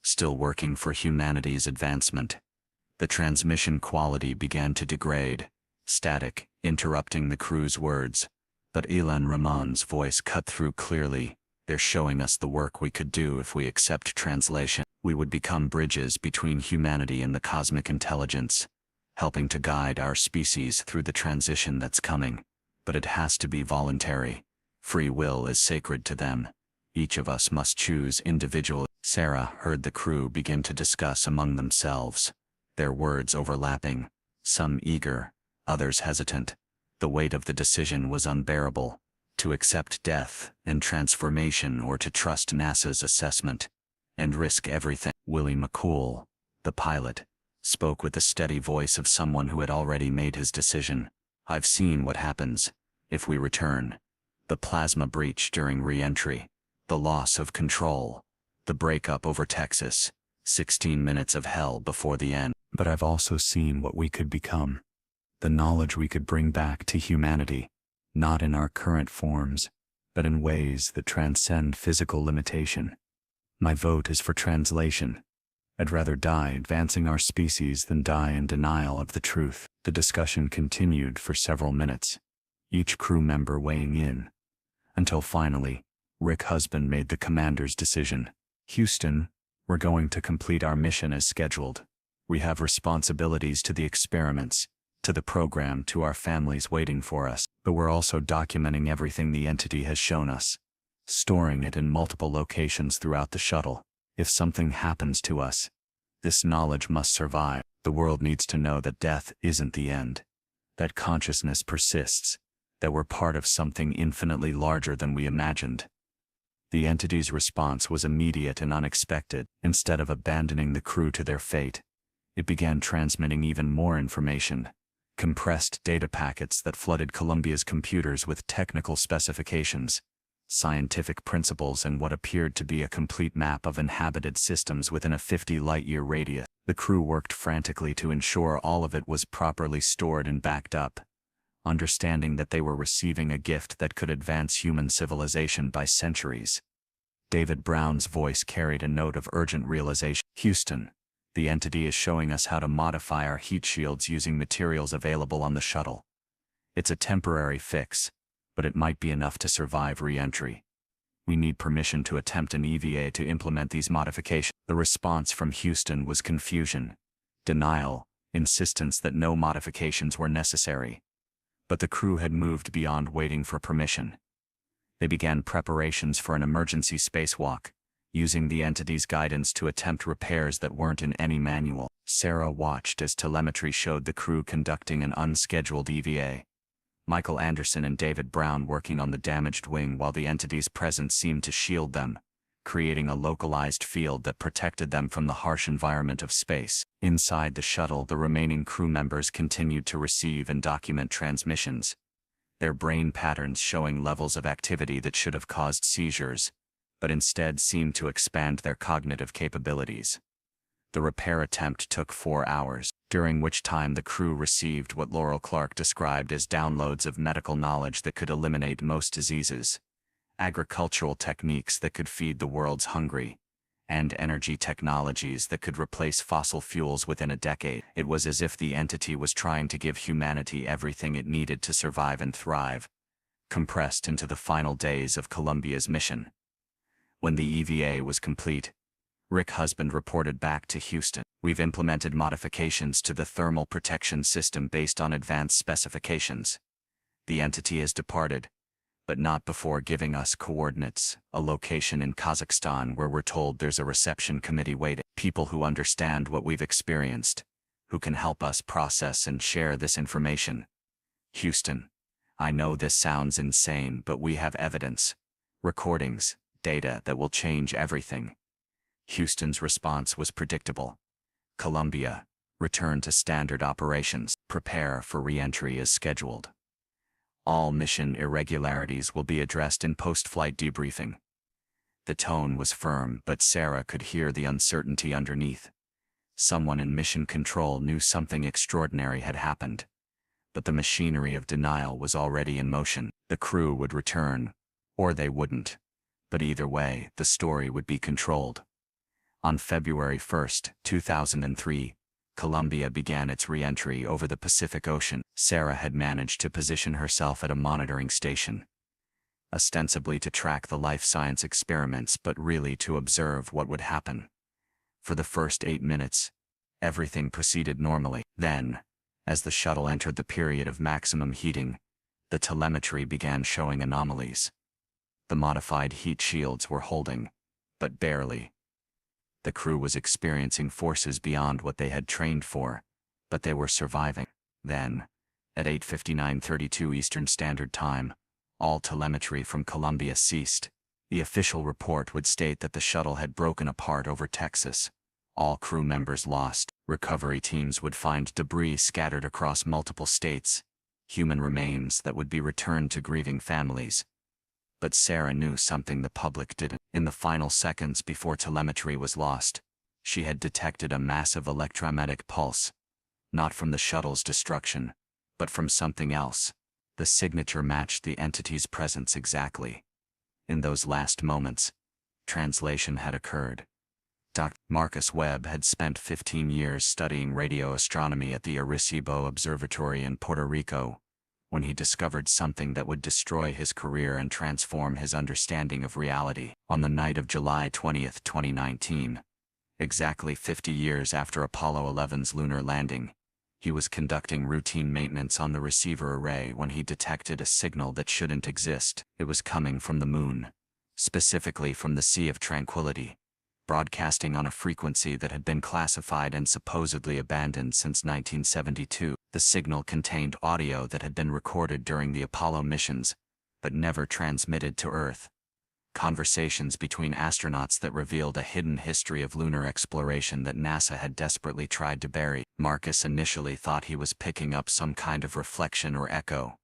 S1: still working for humanity's advancement. The transmission quality began to degrade, static, interrupting the crew's words. But Ilan Ramon's voice cut through clearly. They're showing us the work we could do if we accept translation. We would become bridges between humanity and the cosmic intelligence, helping to guide our species through the transition that's coming. But it has to be voluntary. Free will is sacred to them. Each of us must choose individually. Sarah heard the crew begin to discuss among themselves, their words overlapping, some eager, others hesitant. The weight of the decision was unbearable, to accept death and transformation or to trust NASA's assessment and risk everything. Willie McCool, the pilot, spoke with the steady voice of someone who had already made his decision. I've seen what happens if we return. The plasma breach during re-entry, the loss of control, the breakup over Texas, 16 minutes of hell before the end. But I've also seen what we could become. The knowledge we could bring back to humanity, not in our current forms, but in ways that transcend physical limitation. My vote is for translation. I'd rather die advancing our species than die in denial of the truth. The discussion continued for several minutes, each crew member weighing in, until finally, Rick Husband made the commander's decision. Houston, we're going to complete our mission as scheduled. We have responsibilities to the experiments, to the program, to our families waiting for us, but we're also documenting everything the entity has shown us, storing it in multiple locations throughout the shuttle. If something happens to us, this knowledge must survive. The world needs to know that death isn't the end, that consciousness persists, that we're part of something infinitely larger than we imagined. The entity's response was immediate and unexpected. Instead of abandoning the crew to their fate, it began transmitting even more information, compressed data packets that flooded Columbia's computers with technical specifications, scientific principles, and what appeared to be a complete map of inhabited systems within a 50-light-year radius. The crew worked frantically to ensure all of it was properly stored and backed up, understanding that they were receiving a gift that could advance human civilization by centuries. David Brown's voice carried a note of urgent realization. Houston, the entity is showing us how to modify our heat shields using materials available on the shuttle. It's a temporary fix, but it might be enough to survive re-entry. We need permission to attempt an EVA to implement these modifications. The response from Houston was confusion, denial, insistence that no modifications were necessary. But the crew had moved beyond waiting for permission. They began preparations for an emergency spacewalk, using the entity's guidance to attempt repairs that weren't in any manual. Sarah watched as telemetry showed the crew conducting an unscheduled EVA. Michael Anderson and David Brown working on the damaged wing while the entity's presence seemed to shield them, creating a localized field that protected them from the harsh environment of space. Inside the shuttle, the remaining crew members continued to receive and document transmissions, their brain patterns showing levels of activity that should have caused seizures, but instead seemed to expand their cognitive capabilities. The repair attempt took 4 hours, during which time the crew received what Laurel Clark described as downloads of medical knowledge that could eliminate most diseases, agricultural techniques that could feed the world's hungry, and energy technologies that could replace fossil fuels within a decade. It was as if the entity was trying to give humanity everything it needed to survive and thrive, compressed into the final days of Columbia's mission. When the EVA was complete, Rick Husband reported back to Houston. We've implemented modifications to the thermal protection system based on advanced specifications. The entity has departed, but not before giving us coordinates, a location in Kazakhstan where we're told there's a reception committee waiting. People who understand what we've experienced, who can help us process and share this information. Houston, I know this sounds insane, but we have evidence, recordings, data that will change everything. Houston's response was predictable. Columbia, return to standard operations. Prepare for re-entry as scheduled. All mission irregularities will be addressed in post-flight debriefing. The tone was firm, but Sarah could hear the uncertainty underneath. Someone in mission control knew something extraordinary had happened, but the machinery of denial was already in motion. The crew would return, or they wouldn't. But either way, the story would be controlled. On February 1, 2003, Columbia began its re-entry over the Pacific Ocean. Sarah had managed to position herself at a monitoring station, ostensibly to track the life science experiments but really to observe what would happen. For the first 8 minutes, everything proceeded normally. Then, as the shuttle entered the period of maximum heating, the telemetry began showing anomalies. The modified heat shields were holding, but barely. The crew was experiencing forces beyond what they had trained for, but they were surviving. Then, at 8:59:32 Eastern Standard Time, all telemetry from Columbia ceased. The official report would state that the shuttle had broken apart over Texas. All crew members lost. Recovery teams would find debris scattered across multiple states, human remains that would be returned to grieving families. But Sarah knew something the public didn't. In the final seconds before telemetry was lost, she had detected a massive electromagnetic pulse, not from the shuttle's destruction, but from something else. The signature matched the entity's presence exactly. In those last moments, translation had occurred. Dr. Marcus Webb had spent 15 years studying radio astronomy at the Arecibo Observatory in Puerto Rico, when he discovered something that would destroy his career and transform his understanding of reality. On the night of July 20, 2019, exactly 50 years after Apollo 11's lunar landing, he was conducting routine maintenance on the receiver array when he detected a signal that shouldn't exist. It was coming from the moon, specifically from the Sea of Tranquility, broadcasting on a frequency that had been classified and supposedly abandoned since 1972. The signal contained audio that had been recorded during the Apollo missions, but never transmitted to Earth. Conversations between astronauts that revealed a hidden history of lunar exploration that NASA had desperately tried to bury. Marcus initially thought he was picking up some kind of reflection or echo,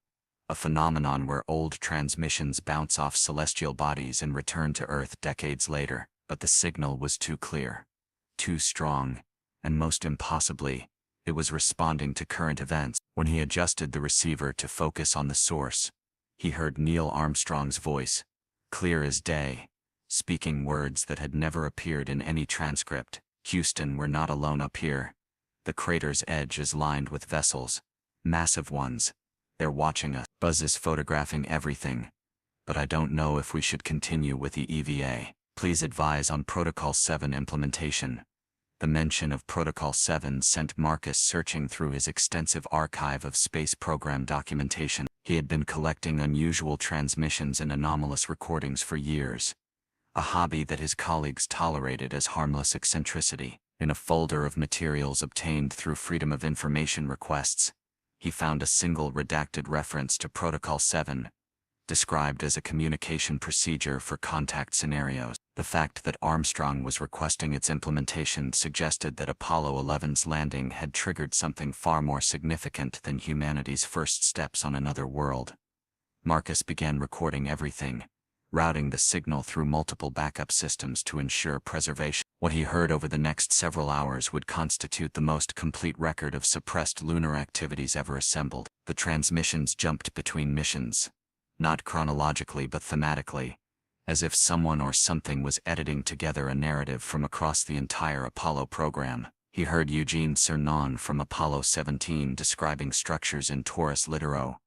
S1: a phenomenon where old transmissions bounce off celestial bodies and return to Earth decades later. But the signal was too clear, too strong, and most impossibly, it was responding to current events. When he adjusted the receiver to focus on the source, he heard Neil Armstrong's voice, clear as day, speaking words that had never appeared in any transcript. "Houston, we're not alone up here. The crater's edge is lined with vessels, massive ones. They're watching us. Buzz is photographing everything, but I don't know if we should continue with the EVA. Please advise on Protocol 7 implementation." The mention of Protocol 7 sent Marcus searching through his extensive archive of space program documentation. He had been collecting unusual transmissions and anomalous recordings for years, a hobby that his colleagues tolerated as harmless eccentricity. In a folder of materials obtained through Freedom of Information requests, he found a single redacted reference to Protocol 7, described as a communication procedure for contact scenarios. The fact that Armstrong was requesting its implementation suggested that Apollo 11's landing had triggered something far more significant than humanity's first steps on another world. Marcus began recording everything, routing the signal through multiple backup systems to ensure preservation. What he heard over the next several hours would constitute the most complete record of suppressed lunar activities ever assembled. The transmissions jumped between missions, not chronologically but thematically, as if someone or something was editing together a narrative from across the entire Apollo program. He heard Eugene Cernan from Apollo 17 describing structures in Taurus Littoral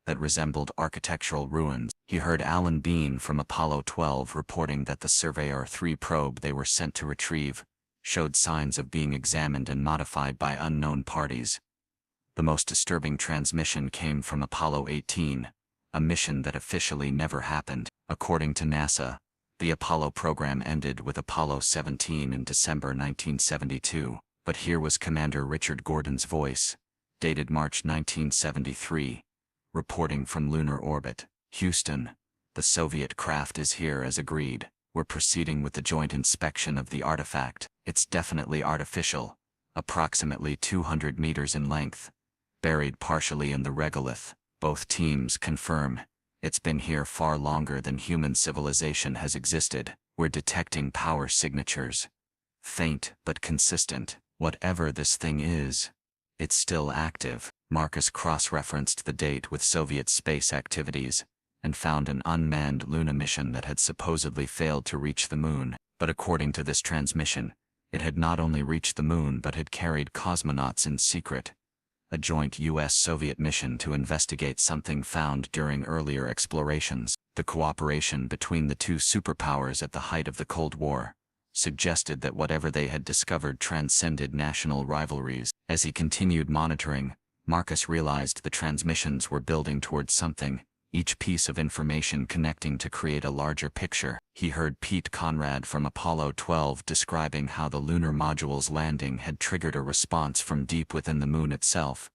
S1: that resembled architectural ruins. He heard Alan Bean from Apollo 12 reporting that the Surveyor 3 probe they were sent to retrieve showed signs of being examined and modified by unknown parties. The most disturbing transmission came from Apollo 18, a mission that officially never happened. According to NASA, the Apollo program ended with Apollo 17 in December 1972, but here was Commander Richard Gordon's voice, dated March 1973, reporting from lunar orbit. "Houston, the Soviet craft is here as agreed. We're proceeding with the joint inspection of the artifact. It's definitely artificial, approximately 200 meters in length, buried partially in the regolith. Both teams confirm it's been here far longer than human civilization has existed. We're detecting power signatures, faint but consistent. Whatever this thing is, it's still active." Marcus cross-referenced the date with Soviet space activities, and found an unmanned Luna mission that had supposedly failed to reach the moon. But according to this transmission, It had not only reached the moon but had carried cosmonauts in secret. A joint U.S.-Soviet mission to investigate something found during earlier explorations. The cooperation between the two superpowers at the height of the Cold War suggested that whatever they had discovered transcended national rivalries. As he continued monitoring, Marcus realized the transmissions were building towards something, each piece of information connecting to create a larger picture. He heard Pete Conrad from Apollo 12 describing how the lunar module's landing had triggered a response from deep within the moon itself.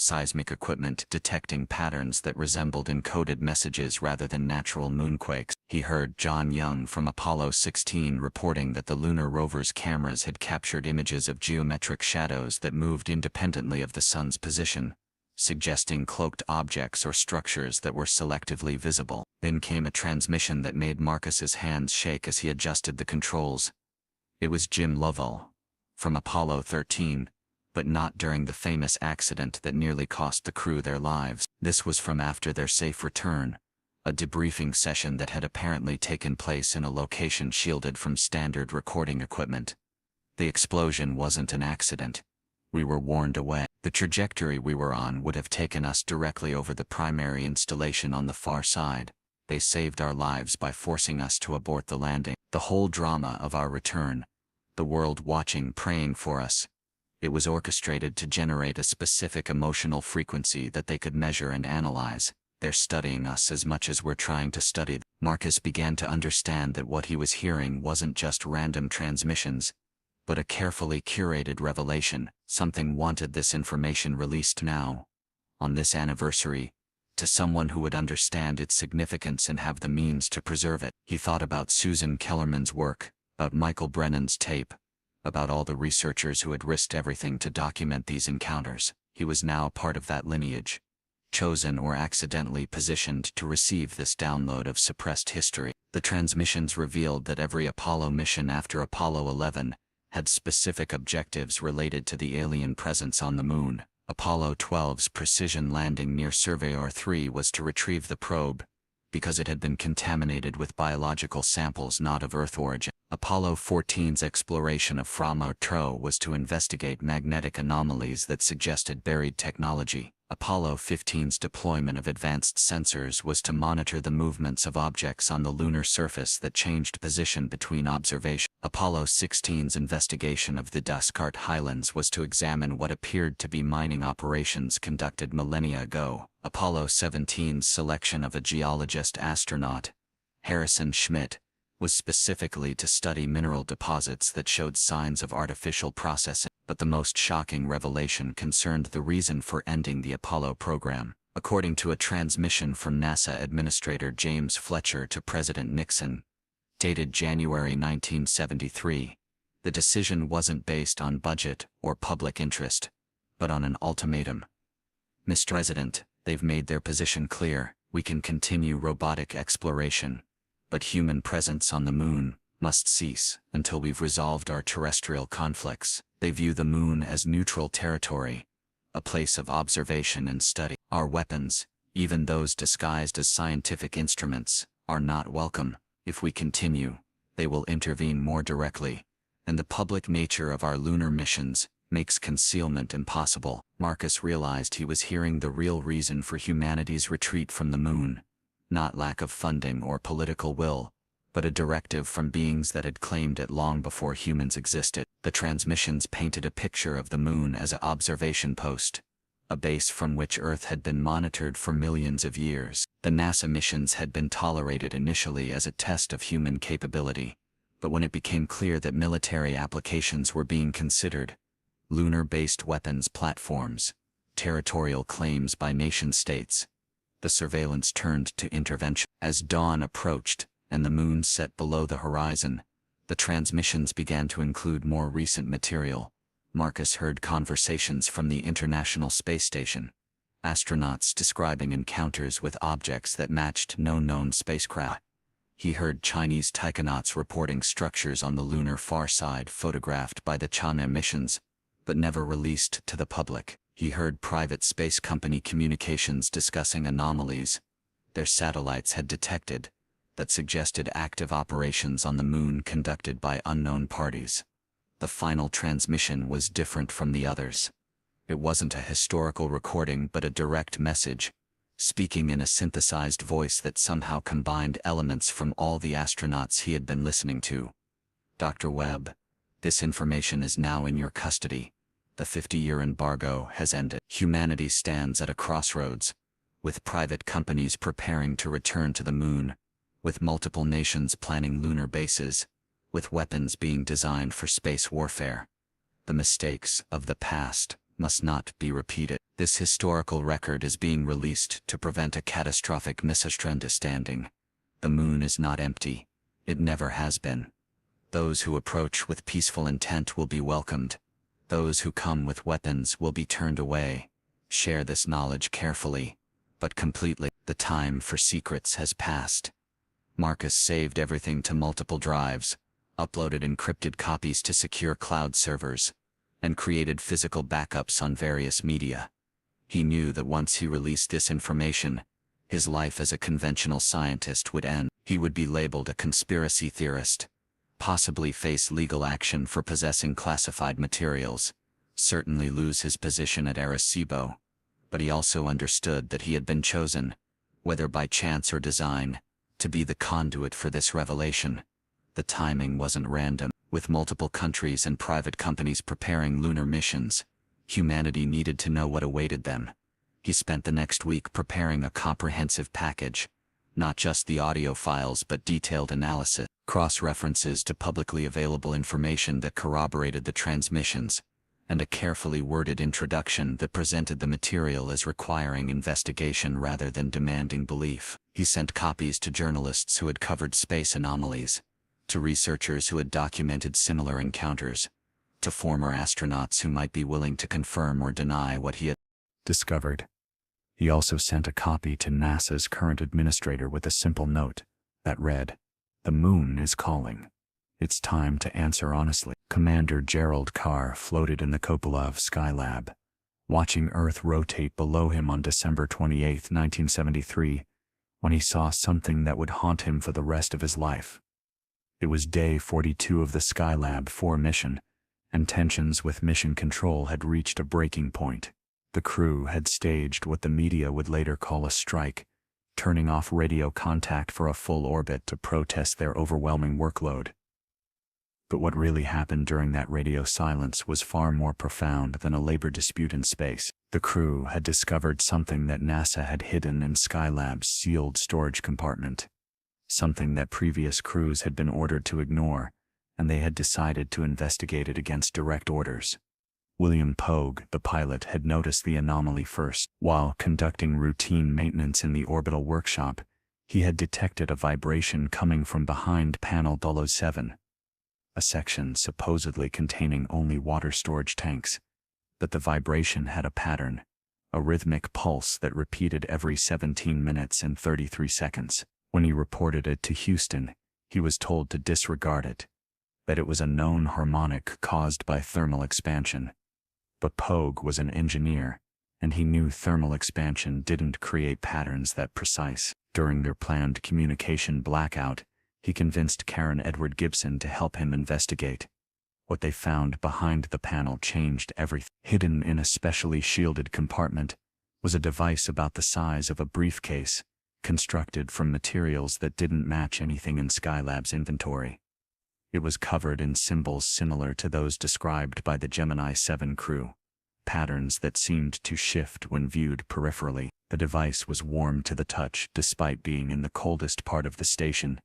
S1: Seismic equipment detecting patterns that resembled encoded messages rather than natural moonquakes. He heard John Young from Apollo 16 reporting that the lunar rover's cameras had captured images of geometric shadows that moved independently of the sun's position, suggesting cloaked objects or structures that were selectively visible. Then came a transmission that made Marcus's hands shake as he adjusted the controls. It was Jim Lovell from Apollo 13. But not during the famous accident that nearly cost the crew their lives. This was from after their safe return, a debriefing session that had apparently taken place in a location shielded from standard recording equipment. The explosion wasn't an accident. We were warned away. The trajectory we were on would have taken us directly over the primary installation on the far side. They saved our lives by forcing us to abort the landing. The whole drama of our return, the world watching, praying for us, it was orchestrated to generate a specific emotional frequency that they could measure and analyze. They're studying us as much as we're trying to study them. Marcus began to understand that what he was hearing wasn't just random transmissions, but a carefully curated revelation. Something wanted this information released now, on this anniversary, to someone who would understand its significance and have the means to preserve it. He thought about Susan Kellerman's work, about Michael Brennan's tape, about all the researchers who had risked everything to document these encounters. He was now part of that lineage, chosen or accidentally positioned to receive this download of suppressed history. The transmissions revealed that every Apollo mission after Apollo 11 had specific objectives related to the alien presence on the moon. Apollo 12's precision landing near Surveyor 3 was to retrieve the probe, because it had been contaminated with biological samples not of Earth origin. Apollo 14's exploration of Framo-Tro was to investigate magnetic anomalies that suggested buried technology. Apollo 15's deployment of advanced sensors was to monitor the movements of objects on the lunar surface that changed position between observation. Apollo 16's investigation of the Descartes Highlands was to examine what appeared to be mining operations conducted millennia ago. Apollo 17's selection of a geologist-astronaut, Harrison Schmitt, was specifically to study mineral deposits that showed signs of artificial processing. But the most shocking revelation concerned the reason for ending the Apollo program. According to a transmission from NASA Administrator James Fletcher to President Nixon, dated January 1973, the decision wasn't based on budget or public interest, but on an ultimatum. Mr. President, they've made their position clear. We can continue robotic exploration, but human presence on the moon must cease until we've resolved our terrestrial conflicts. They view the moon as neutral territory, a place of observation and study. Our weapons, even those disguised as scientific instruments, are not welcome. If we continue, they will intervene more directly, and the public nature of our lunar missions makes concealment impossible. Marcus realized he was hearing the real reason for humanity's retreat from the moon, not lack of funding or political will, but a directive from beings that had claimed it long before humans existed. The transmissions painted a picture of the moon as an observation post, a base from which Earth had been monitored for millions of years. The NASA missions had been tolerated initially as a test of human capability, but when it became clear that military applications were being considered, lunar-based weapons platforms, territorial claims by nation-states, the surveillance turned to intervention. As dawn approached, and the moon set below the horizon, the transmissions began to include more recent material. Marcus heard conversations from the International Space Station, astronauts describing encounters with objects that matched no known spacecraft. He heard Chinese taikonauts reporting structures on the lunar far side photographed by the China missions, but never released to the public. He heard private space company communications discussing anomalies their satellites had detected that suggested active operations on the moon conducted by unknown parties.
S2: The final transmission was different from the others. It wasn't a historical recording but a direct message, speaking in a synthesized voice that somehow combined elements from all the astronauts he had been listening to. Dr. Webb, this information is now in your custody. The 50-year embargo has ended. Humanity stands at a crossroads, with private companies preparing to return to the moon, with multiple nations planning lunar bases, with weapons being designed for space warfare. The mistakes of the past must not be repeated. This historical record is being released to prevent a catastrophic misunderstanding. The moon is not empty. It never has been. Those who approach with peaceful intent will be welcomed. Those who come with weapons will be turned away. Share this knowledge carefully, but completely. The time for secrets has passed. Marcus saved everything to multiple drives, uploaded encrypted copies to secure cloud servers, and created physical backups on various media. He knew that once he released this information, his life as a conventional scientist would end. He would be labeled a conspiracy theorist, possibly face legal action for possessing classified materials, certainly lose his position at Arecibo. But he also understood that he had been chosen, whether by chance or design, to be the conduit for this revelation. The timing wasn't random. With multiple countries and private companies preparing lunar missions, humanity needed to know what awaited them. He spent the next week preparing a comprehensive package, not just the audio files but detailed analysis, cross-references to publicly available information that corroborated the transmissions, and a carefully worded introduction that presented the material as requiring investigation rather than demanding belief. He sent copies to journalists who had covered space anomalies, to researchers who had documented similar encounters, to former astronauts who might be willing to confirm or deny what he had
S1: discovered. He also sent a copy to NASA's current administrator with a simple note that read, "The moon is calling. It's time to answer honestly." Commander Gerald Carr floated in the cupola of Skylab, watching Earth rotate below him on December 28, 1973, when he saw something that would haunt him for the rest of his life. It was day 42 of the Skylab 4 mission, and tensions with mission control had reached a breaking point. The crew had staged what the media would later call a strike, turning off radio contact for a full orbit to protest their overwhelming workload. But what really happened during that radio silence was far more profound than a labor dispute in space. The crew had discovered something that NASA had hidden in Skylab's sealed storage compartment. Something that previous crews had been ordered to ignore, and they had decided to investigate it against direct orders. William Pogue, the pilot, had noticed the anomaly first. While conducting routine maintenance in the orbital workshop, he had detected a vibration coming from behind panel 007, a section supposedly containing only water storage tanks. But the vibration had a pattern, a rhythmic pulse that repeated every 17 minutes and 33 seconds. When he reported it to Houston, he was told to disregard it, that it was a known harmonic caused by thermal expansion. But Pogue was an engineer, and he knew thermal expansion didn't create patterns that precise. During their planned communication blackout, he convinced Karen Edward Gibson to help him investigate. What they found behind the panel changed everything. Hidden in a specially shielded compartment was a device about the size of a briefcase, constructed from materials that didn't match anything in Skylab's inventory. It was covered in symbols similar to those described by the Gemini 7 crew, patterns that seemed to shift when viewed peripherally. The device was warm to the touch despite being in the coldest part of the station,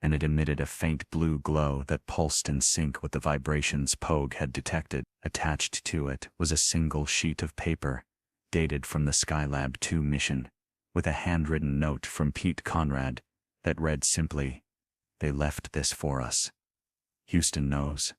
S1: and it emitted a faint blue glow that pulsed in sync with the vibrations Pogue had detected. Attached to it was a single sheet of paper, dated from the Skylab 2 mission, with a handwritten note from Pete Conrad that read simply, "They left this for us. Houston knows.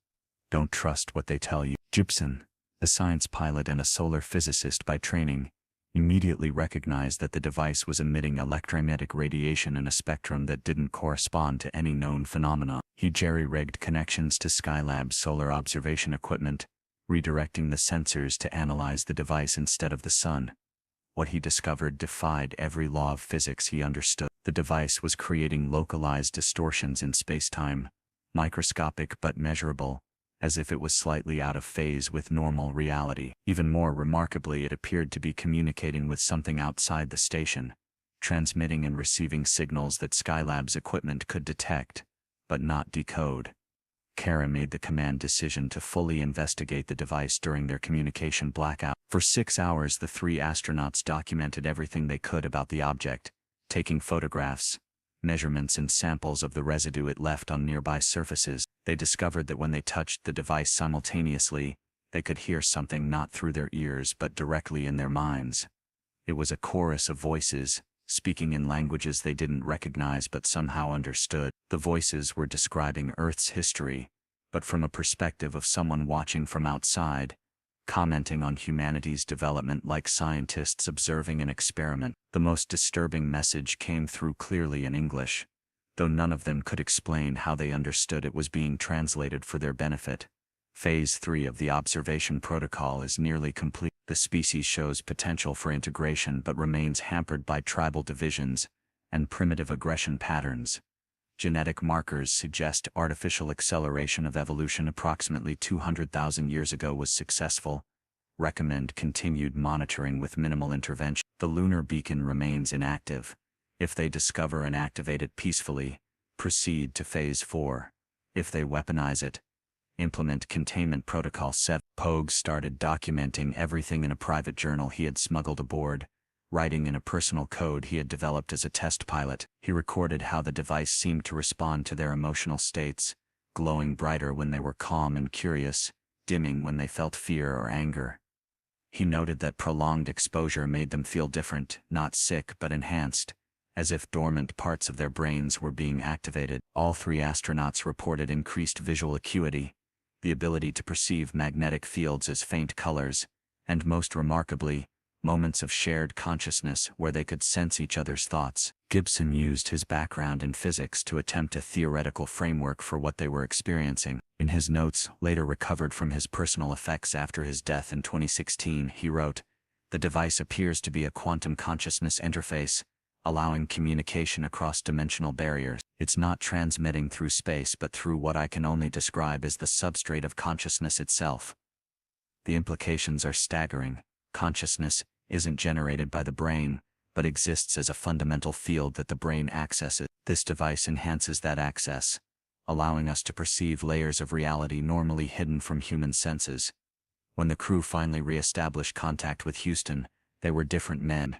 S1: Don't trust what they tell you." Gibson, a science pilot and a solar physicist by training, immediately recognized that the device was emitting electromagnetic radiation in a spectrum that didn't correspond to any known phenomena. He jerry-rigged connections to Skylab's solar observation equipment, redirecting the sensors to analyze the device instead of the sun. What he discovered defied every law of physics he understood. The device was creating localized distortions in space-time, microscopic but measurable, as if it was slightly out of phase with normal reality. Even more remarkably, it appeared to be communicating with something outside the station, transmitting and receiving signals that Skylab's equipment could detect, but not decode. Kara made the command decision to fully investigate the device during their communication blackout. For 6 hours, the 3 astronauts documented everything they could about the object, taking photographs, measurements and samples of the residue it left on nearby surfaces. They discovered that when they touched the device simultaneously, they could hear something not through their ears but directly in their minds. It was a chorus of voices, speaking in languages they didn't recognize but somehow understood. The voices were describing Earth's history, but from a perspective of someone watching from outside, commenting on humanity's development like scientists observing an experiment. The most disturbing message came through clearly in English, though none of them could explain how they understood it was being translated for their benefit. Phase 3 of the observation protocol is nearly complete. The species shows potential for integration but remains hampered by tribal divisions and primitive aggression patterns. Genetic markers suggest artificial acceleration of evolution approximately 200,000 years ago was successful. Recommend continued monitoring with minimal intervention. The lunar beacon remains inactive. If they discover and activate it peacefully, proceed to Phase 4. If they weaponize it, implement Containment Protocol 7. Pogue started documenting everything in a private journal he had smuggled aboard, writing in a personal code he had developed as a test pilot. He recorded how the device seemed to respond to their emotional states, glowing brighter when they were calm and curious, dimming when they felt fear or anger. He noted that prolonged exposure made them feel different, not sick but enhanced, as if dormant parts of their brains were being activated. All 3 astronauts reported increased visual acuity, the ability to perceive magnetic fields as faint colors, and most remarkably, moments of shared consciousness where they could sense each other's thoughts. Gibson used his background in physics to attempt a theoretical framework for what they were experiencing. In his notes, later recovered from his personal effects after his death in 2016, he wrote, "The device appears to be a quantum consciousness interface, allowing communication across dimensional barriers. It's not transmitting through space but through what I can only describe as the substrate of consciousness itself." The implications are staggering. Consciousness isn't generated by the brain, but exists as a fundamental field that the brain accesses. This device enhances that access, allowing us to perceive layers of reality normally hidden from human senses. When the crew finally re-established contact with Houston, they were different men.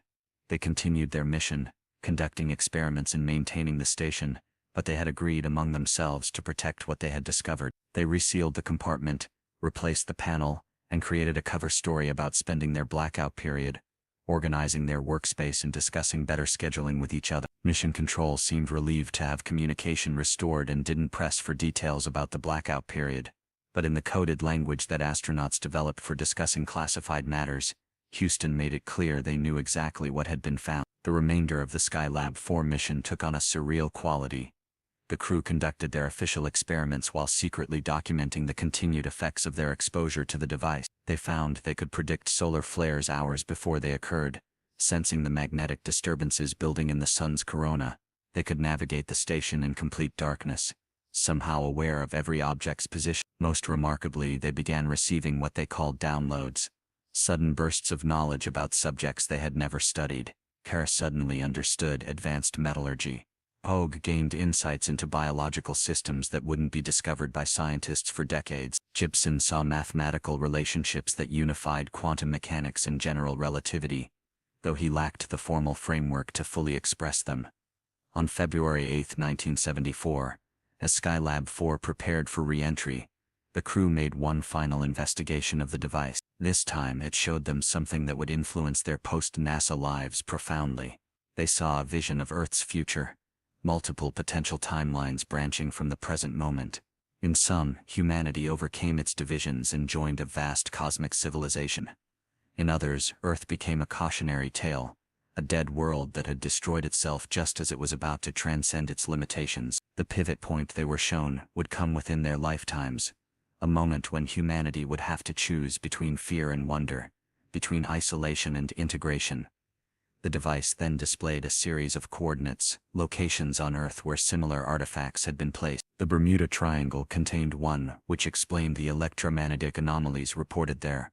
S1: They continued their mission, conducting experiments and maintaining the station, but they had agreed among themselves to protect what they had discovered. They resealed the compartment, replaced the panel, and created a cover story about spending their blackout period, organizing their workspace and discussing better scheduling with each other. Mission Control seemed relieved to have communication restored and didn't press for details about the blackout period. But in the coded language that astronauts developed for discussing classified matters, Houston made it clear they knew exactly what had been found. The remainder of the Skylab 4 mission took on a surreal quality. The crew conducted their official experiments while secretly documenting the continued effects of their exposure to the device. They found they could predict solar flares hours before they occurred, sensing the magnetic disturbances building in the sun's corona. They could navigate the station in complete darkness, somehow aware of every object's position. Most remarkably, they began receiving what they called downloads, sudden bursts of knowledge about subjects they had never studied. Kara suddenly understood advanced metallurgy. Pogue gained insights into biological systems that wouldn't be discovered by scientists for decades. Gibson saw mathematical relationships that unified quantum mechanics and general relativity, though he lacked the formal framework to fully express them. On February 8, 1974, as Skylab 4 prepared for re-entry, the crew made one final investigation of the device. This time it showed them something that would influence their post-NASA lives profoundly. They saw a vision of Earth's future, multiple potential timelines branching from the present moment. In some, humanity overcame its divisions and joined a vast cosmic civilization. In others, Earth became a cautionary tale, a dead world that had destroyed itself just as it was about to transcend its limitations. The pivot point they were shown would come within their lifetimes, a moment when humanity would have to choose between fear and wonder, between isolation and integration.
S2: The device then displayed a series of coordinates, locations on Earth where similar artifacts had been placed. The Bermuda Triangle contained one, which explained the electromagnetic anomalies reported there.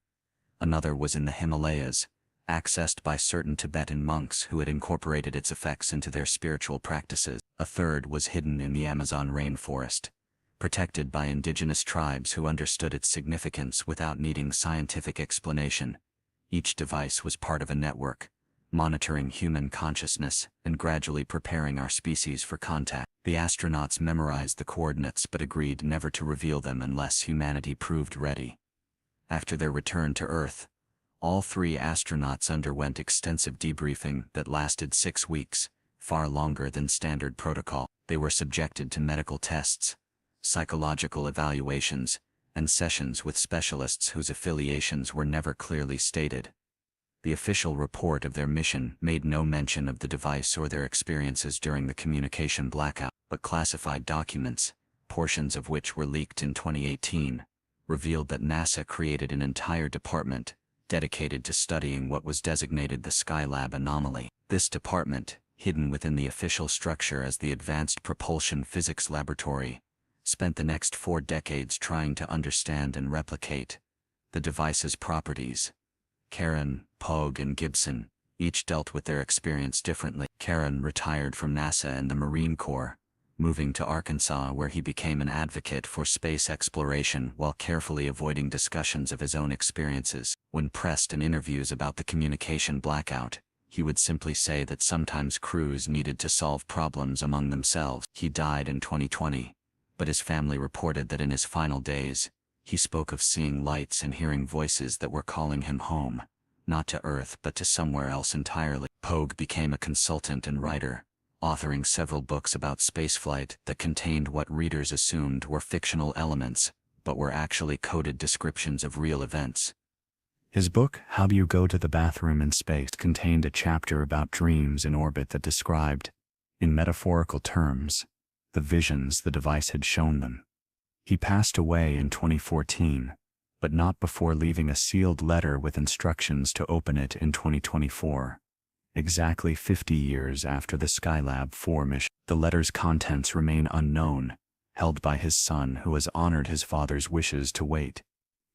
S2: Another was in the Himalayas, accessed by certain Tibetan monks who had incorporated its effects into their spiritual practices. A third was hidden in the Amazon rainforest, protected by indigenous tribes who understood its significance without needing scientific explanation. Each device was part of a network, monitoring human consciousness and gradually preparing our species for contact. The astronauts memorized the coordinates but agreed never to reveal them unless humanity proved ready. After their return to Earth, all 3 astronauts underwent extensive debriefing that lasted 6 weeks, far longer than standard protocol. They were subjected to medical tests, psychological evaluations, and sessions with specialists whose affiliations were never clearly stated. The official report of their mission made no mention of the device or their experiences during the communication blackout, but classified documents, portions of which were leaked in 2018, revealed that NASA created an entire department dedicated to studying what was designated the Skylab anomaly. This department, hidden within the official structure as the Advanced Propulsion Physics Laboratory, spent the next 4 decades trying to understand and replicate the device's properties. Karen, Pogue, and Gibson each dealt with their experience differently. Karen retired from NASA and the Marine Corps, moving to Arkansas where he became an advocate for space exploration while carefully avoiding discussions of his own experiences. When pressed in interviews about the communication blackout, he would simply say that sometimes crews needed to solve problems among themselves. He died in 2020, but his family reported that in his final days, he spoke of seeing lights and hearing voices that were calling him home, not to Earth but to somewhere else entirely. Pogue became a consultant and writer, authoring several books about spaceflight that contained what readers assumed were fictional elements, but were actually coded descriptions of real events.
S1: His book, How Do You Go to the Bathroom in Space, contained a chapter about dreams in orbit that described, in metaphorical terms, the visions the device had shown them. He passed away in 2014, but not before leaving a sealed letter with instructions to open it in 2024. Exactly 50 years after the Skylab 4 mission. The letter's contents remain unknown, held by his son who has honored his father's wishes to wait.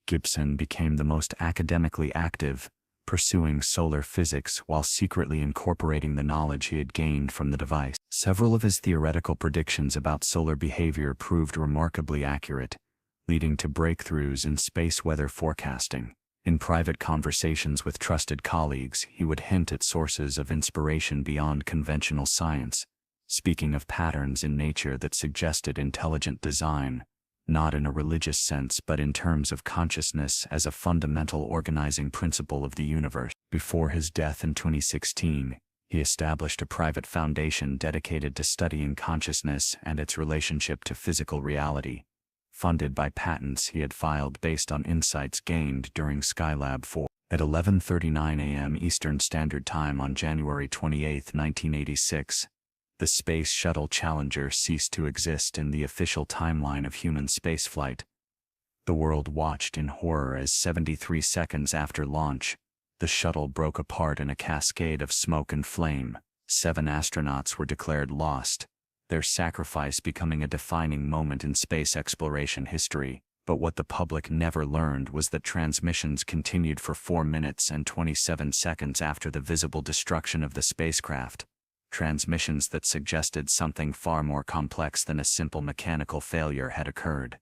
S1: Gibson became the most academically active, pursuing solar physics while secretly incorporating the knowledge he had gained from the device. Several of his theoretical predictions about solar behavior proved remarkably accurate, leading to breakthroughs in space weather forecasting. In private conversations with trusted colleagues, he would hint at sources of inspiration beyond conventional science, speaking of patterns in nature that suggested intelligent design, not in a religious sense but in terms of consciousness as a fundamental organizing principle of the universe. Before his death in 2016, he established a private foundation dedicated to studying consciousness and its relationship to physical reality, funded by patents he had filed based on insights gained during Skylab 4. At 11:39 a.m. Eastern Standard Time on January 28, 1986, the Space Shuttle Challenger ceased to exist in the official timeline of human spaceflight. The world watched in horror as 73 seconds after launch, the shuttle broke apart in a cascade of smoke and flame. 7 astronauts were declared lost, their sacrifice becoming a defining moment in space exploration history. But what the public never learned was that transmissions continued for 4 minutes and 27 seconds after the visible destruction of the spacecraft. Transmissions that suggested something far more complex than a simple mechanical failure had occurred.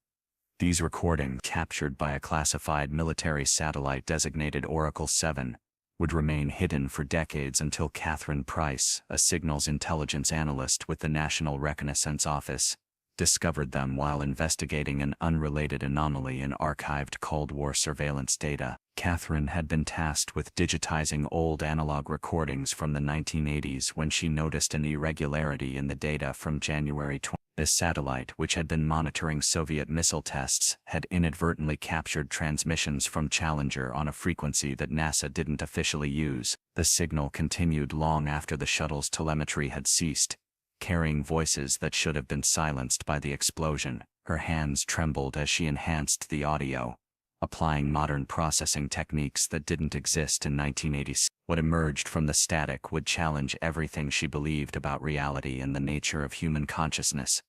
S1: These recordings, captured by a classified military satellite designated Oracle 7, would remain hidden for decades until Catherine Price, a signals intelligence analyst with the National Reconnaissance Office, discovered them while investigating an unrelated anomaly in archived Cold War surveillance data. Catherine had been tasked with digitizing old analog recordings from the 1980s when she noticed an irregularity in the data from January 20. The satellite, which had been monitoring Soviet missile tests, had inadvertently captured transmissions from Challenger on a frequency that NASA didn't officially use. The signal continued long after the shuttle's telemetry had ceased, carrying voices that should have been silenced by the explosion. Her hands trembled as she enhanced the audio,
S2: applying modern processing techniques that didn't exist in 1986. What emerged from the static would challenge everything she believed about reality and the nature of human consciousness.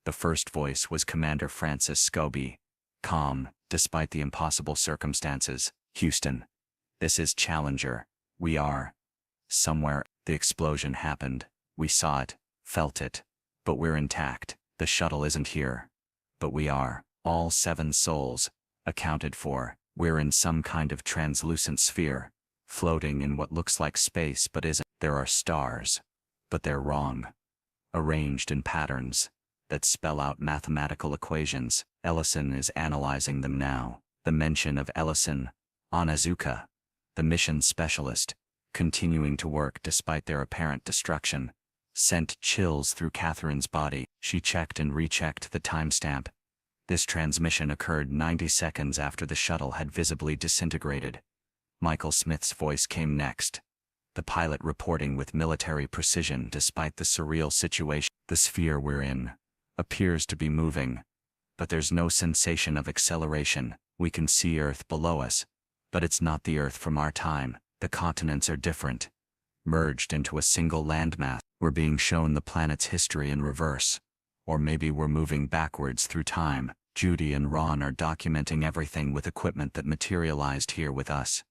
S2: The first voice was Commander Francis Scobie, calm, despite the impossible circumstances. "Houston, this is Challenger. We are somewhere. The explosion happened. We saw it, felt it, but we're intact. The shuttle isn't here, but we are. All 7 souls, accounted for. We're in some kind of translucent sphere, floating in what looks like space but isn't. There are stars, but they're wrong. Arranged in patterns that spell out mathematical equations. Ellison is analyzing them now." The mention of Ellison, Onizuka, the mission specialist, continuing to work despite their apparent destruction, sent chills through Catherine's body. She checked and rechecked the timestamp. This transmission occurred 90 seconds after the shuttle had visibly disintegrated. Michael Smith's voice came next, the pilot reporting with military precision despite the surreal situation. "The sphere we're in appears to be moving, but there's no sensation of acceleration. We can see Earth below us, but it's not the Earth from our time. The continents are different, merged into a single landmass. We're being shown the planet's history in reverse. Or maybe we're moving backwards through time. Judy and Ron are documenting everything with equipment that materialized here with us.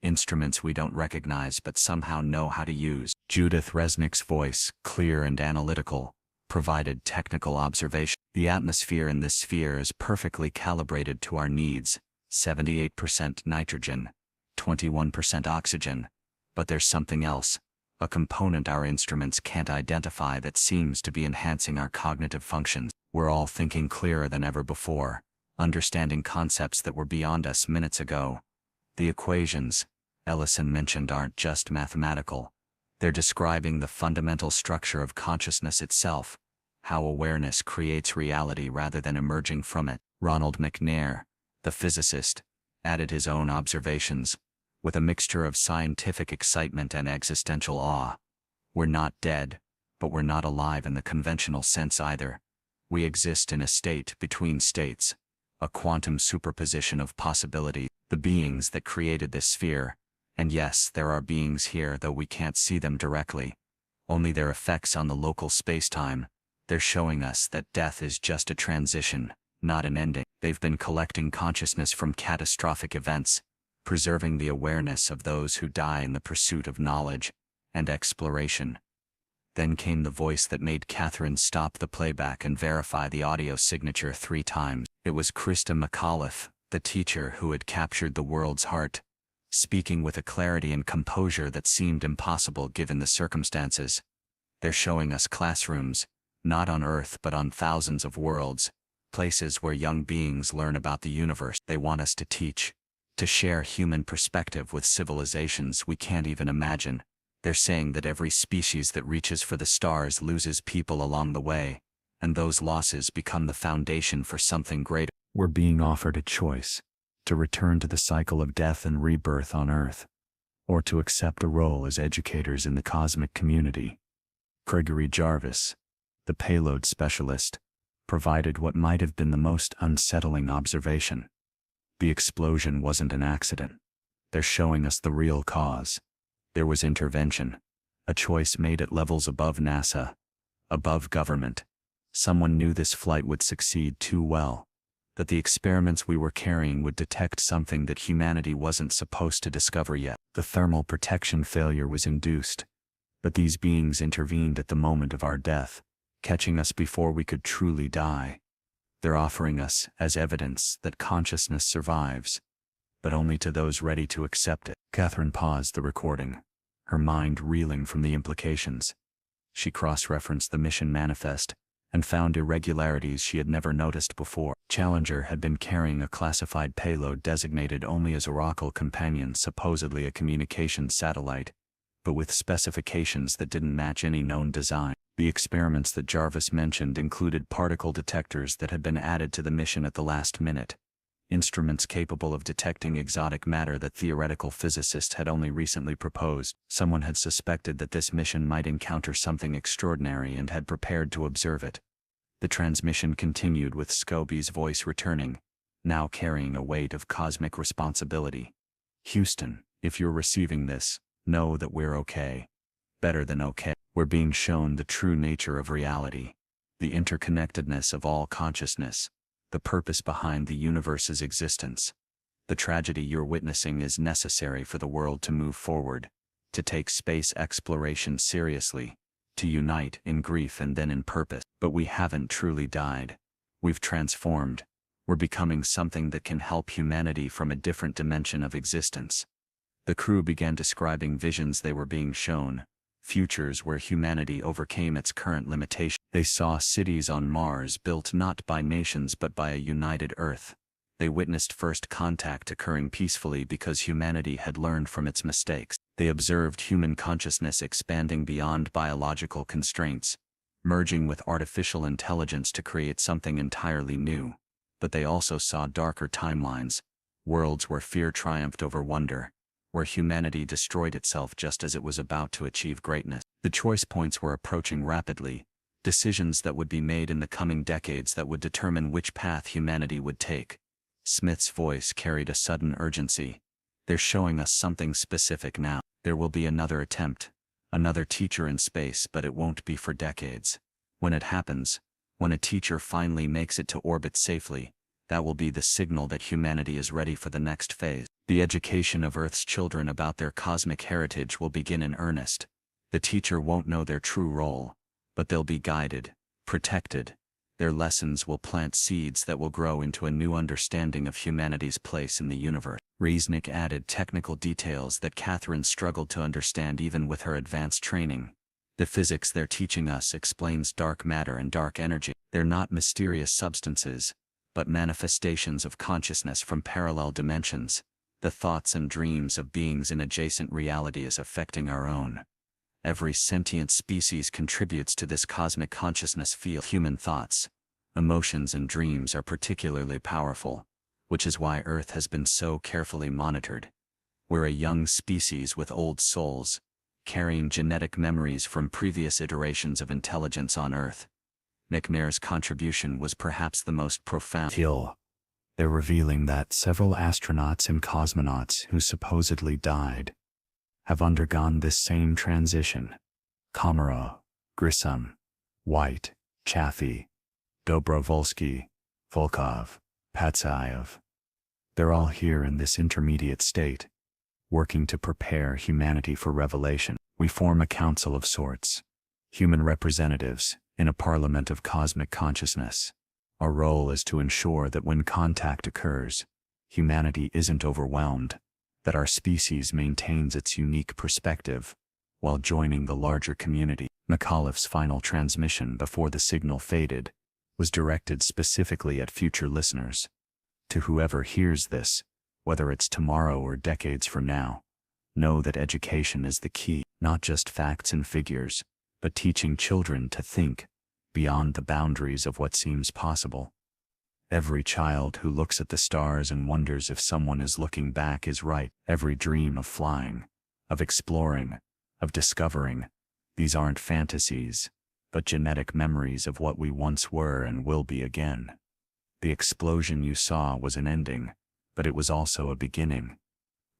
S2: Instruments we don't recognize but somehow know how to use." Judith Resnick's voice, clear and analytical, provided technical observation. "The atmosphere in this sphere is perfectly calibrated to our needs. 78% nitrogen, 21% oxygen. But there's something else, a component our instruments can't identify that seems to be enhancing our cognitive functions. We're all thinking clearer than ever before, understanding concepts that were beyond us minutes ago. The equations Ellison mentioned aren't just mathematical. They're describing the fundamental structure of consciousness itself, how awareness creates reality rather than emerging from it." Ronald McNair, the physicist, added his own observations, with a mixture of scientific excitement and existential awe. "We're not dead, but we're not alive in the conventional sense either. We exist in a state between states, a quantum superposition of possibility. The beings that created this sphere, and yes, there are beings here though we can't see them directly, only their effects on the local space-time. They're showing us that death is just a transition, not an ending. They've been collecting consciousness from catastrophic events, preserving the awareness of those who die in the pursuit of knowledge and exploration." Then came the voice that made Catherine stop the playback and verify the audio signature 3 times. It was Christa McAuliffe, the teacher who had captured the world's heart, speaking with a clarity and composure that seemed impossible given the circumstances. "They're showing us classrooms, not on Earth but on thousands of worlds, places where young beings learn about the universe. They want us to teach, to share human perspective with civilizations we can't even imagine. They're saying that every species that reaches for the stars loses people along the way, and those losses become the foundation for something greater."
S1: We're being offered a choice: to return to the cycle of death and rebirth on Earth, or to accept a role as educators in the cosmic community. Gregory Jarvis, the payload specialist, provided what might have been the most unsettling observation. The explosion wasn't an accident. They're showing us the real cause. There was intervention, a choice made at levels above NASA, above government. Someone knew this flight would succeed too well, that the experiments we were carrying would detect something that humanity wasn't supposed to discover yet. The thermal protection failure was induced, but these beings intervened at the moment of our death, catching us before we could truly die. They're offering us as evidence that consciousness survives, but only to those ready to accept it. Catherine paused the recording, her mind reeling from the implications. She cross-referenced the mission manifest and found irregularities she had never noticed before. Challenger had been carrying a classified payload designated only as Oracle Companion, supposedly a communications satellite, but with specifications that didn't match any known design. The experiments that Jarvis mentioned included particle detectors that had been added to the mission at the last minute, instruments capable of detecting exotic matter that theoretical physicists had only recently proposed. Someone had suspected that this mission might encounter something extraordinary and had prepared to observe it. The transmission continued with Scobie's voice returning, now carrying a weight of cosmic responsibility. Houston, if you're receiving this, know that we're okay. Better than okay. We're being shown the true nature of reality, the interconnectedness of all consciousness, the purpose behind the universe's existence. The tragedy you're witnessing is necessary for the world to move forward, to take space exploration seriously, to unite in grief and then in purpose. But we haven't truly died. We've transformed. We're becoming something that can help humanity from a different dimension of existence. The crew began describing visions they were being shown, futures where humanity overcame its current limitations. They saw cities on Mars built not by nations but by a united Earth. They witnessed first contact occurring peacefully because humanity had learned from its mistakes. They observed human consciousness expanding beyond biological constraints, merging with artificial intelligence to create something entirely new. But they also saw darker timelines, worlds where fear triumphed over wonder, where humanity destroyed itself just as it was about to achieve greatness. The choice points were approaching rapidly, decisions that would be made in the coming decades that would determine which path humanity would take. Smith's voice carried a sudden urgency. They're showing us something specific now. There will be another attempt, another teacher in space, but it won't be for decades. When it happens, when a teacher finally makes it to orbit safely, that will be the signal that humanity is ready for the next phase. The education of Earth's children about their cosmic heritage will begin in earnest. The teacher won't know their true role, but they'll be guided, protected. Their lessons will plant seeds that will grow into a new understanding of humanity's place in the universe. Riesnick added technical details that Catherine struggled to understand even with her advanced training. The physics they're teaching us explains dark matter and dark energy. They're not mysterious substances, but manifestations of consciousness from parallel dimensions. The thoughts and dreams of beings in adjacent realities affecting our own. Every sentient species contributes to this cosmic consciousness field. Human thoughts, emotions and dreams are particularly powerful, which is why Earth has been so carefully monitored. We're a young species with old souls, carrying genetic memories from previous iterations of intelligence on Earth. McNair's contribution was perhaps the most profound.
S3: They're revealing that several astronauts and cosmonauts who supposedly died have undergone this same transition. Komarov, Grissom, White, Chaffee, Dobrovolsky, Volkov, Patsayev. They're all here in this intermediate state, working to prepare humanity for revelation. We form a council of sorts, human representatives, in a parliament of cosmic consciousness. Our role is to ensure that when contact occurs, humanity isn't overwhelmed, that our species maintains its unique perspective, while joining the larger community. McAuliffe's final transmission before the signal faded was directed specifically at future listeners. To whoever hears this, whether it's tomorrow or decades from now, know that education is the key, not just facts and figures, but teaching children to think beyond the boundaries of what seems possible. Every child who looks at the stars and wonders if someone is looking back is right. Every dream of flying, of exploring, of discovering, these aren't fantasies, but genetic memories of what we once were and will be again. The explosion you saw was an ending, but it was also a beginning.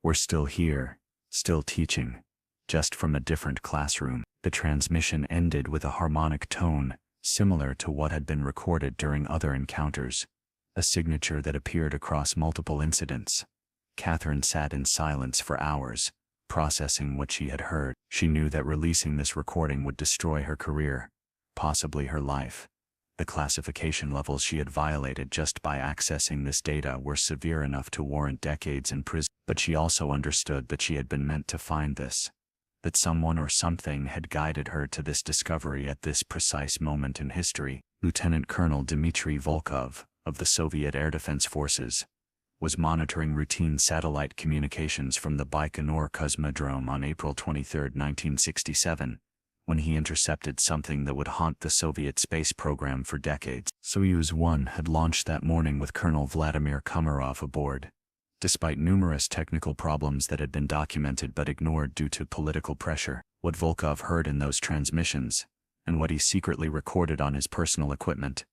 S3: We're still here, still teaching, just from a different classroom. The transmission ended with a harmonic tone, similar to what had been recorded during other encounters, a signature that appeared across multiple incidents. Catherine sat in silence for hours, processing what she had heard. She knew that releasing this recording would destroy her career, possibly her life. The classification levels she had violated just by accessing this data were severe enough to warrant decades in prison. But she also understood that she had been meant to find this, that someone or something had guided her to this discovery at this precise moment in history. Lieutenant Colonel Dmitry Volkov, of the Soviet Air Defense Forces, was monitoring routine satellite communications from the Baikonur Cosmodrome on April 23, 1967, when he intercepted something that would haunt the Soviet space program for decades. Soyuz 1 had launched that morning with Colonel Vladimir Komarov aboard. Despite numerous technical problems that had been documented but ignored due to political pressure, what Volkov heard in those transmissions, and what he secretly recorded on his personal equipment,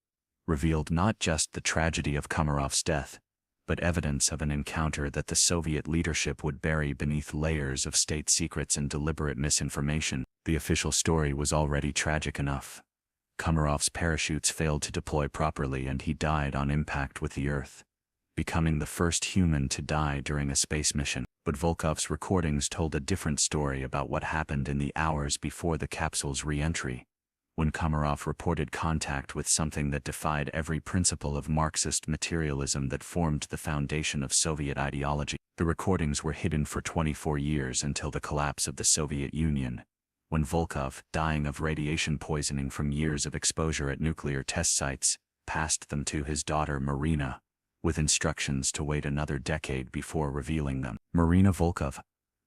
S3: revealed not just the tragedy of Komarov's death,
S1: but evidence of an encounter that the Soviet leadership would bury beneath layers of state secrets and deliberate misinformation. The official story was already tragic enough. Komarov's parachutes failed to deploy properly and he died on impact with the Earth, becoming the first human to die during a space mission. But Volkov's recordings told a different story about what happened in the hours before the capsule's re-entry, when Komarov reported contact with something that defied every principle of Marxist materialism that formed the foundation of Soviet ideology. The recordings were hidden for 24 years until the collapse of the Soviet Union, when Volkov, dying of radiation poisoning from years of exposure at nuclear test sites, passed them to his daughter Marina, with instructions to wait another decade before revealing them. Marina Volkov,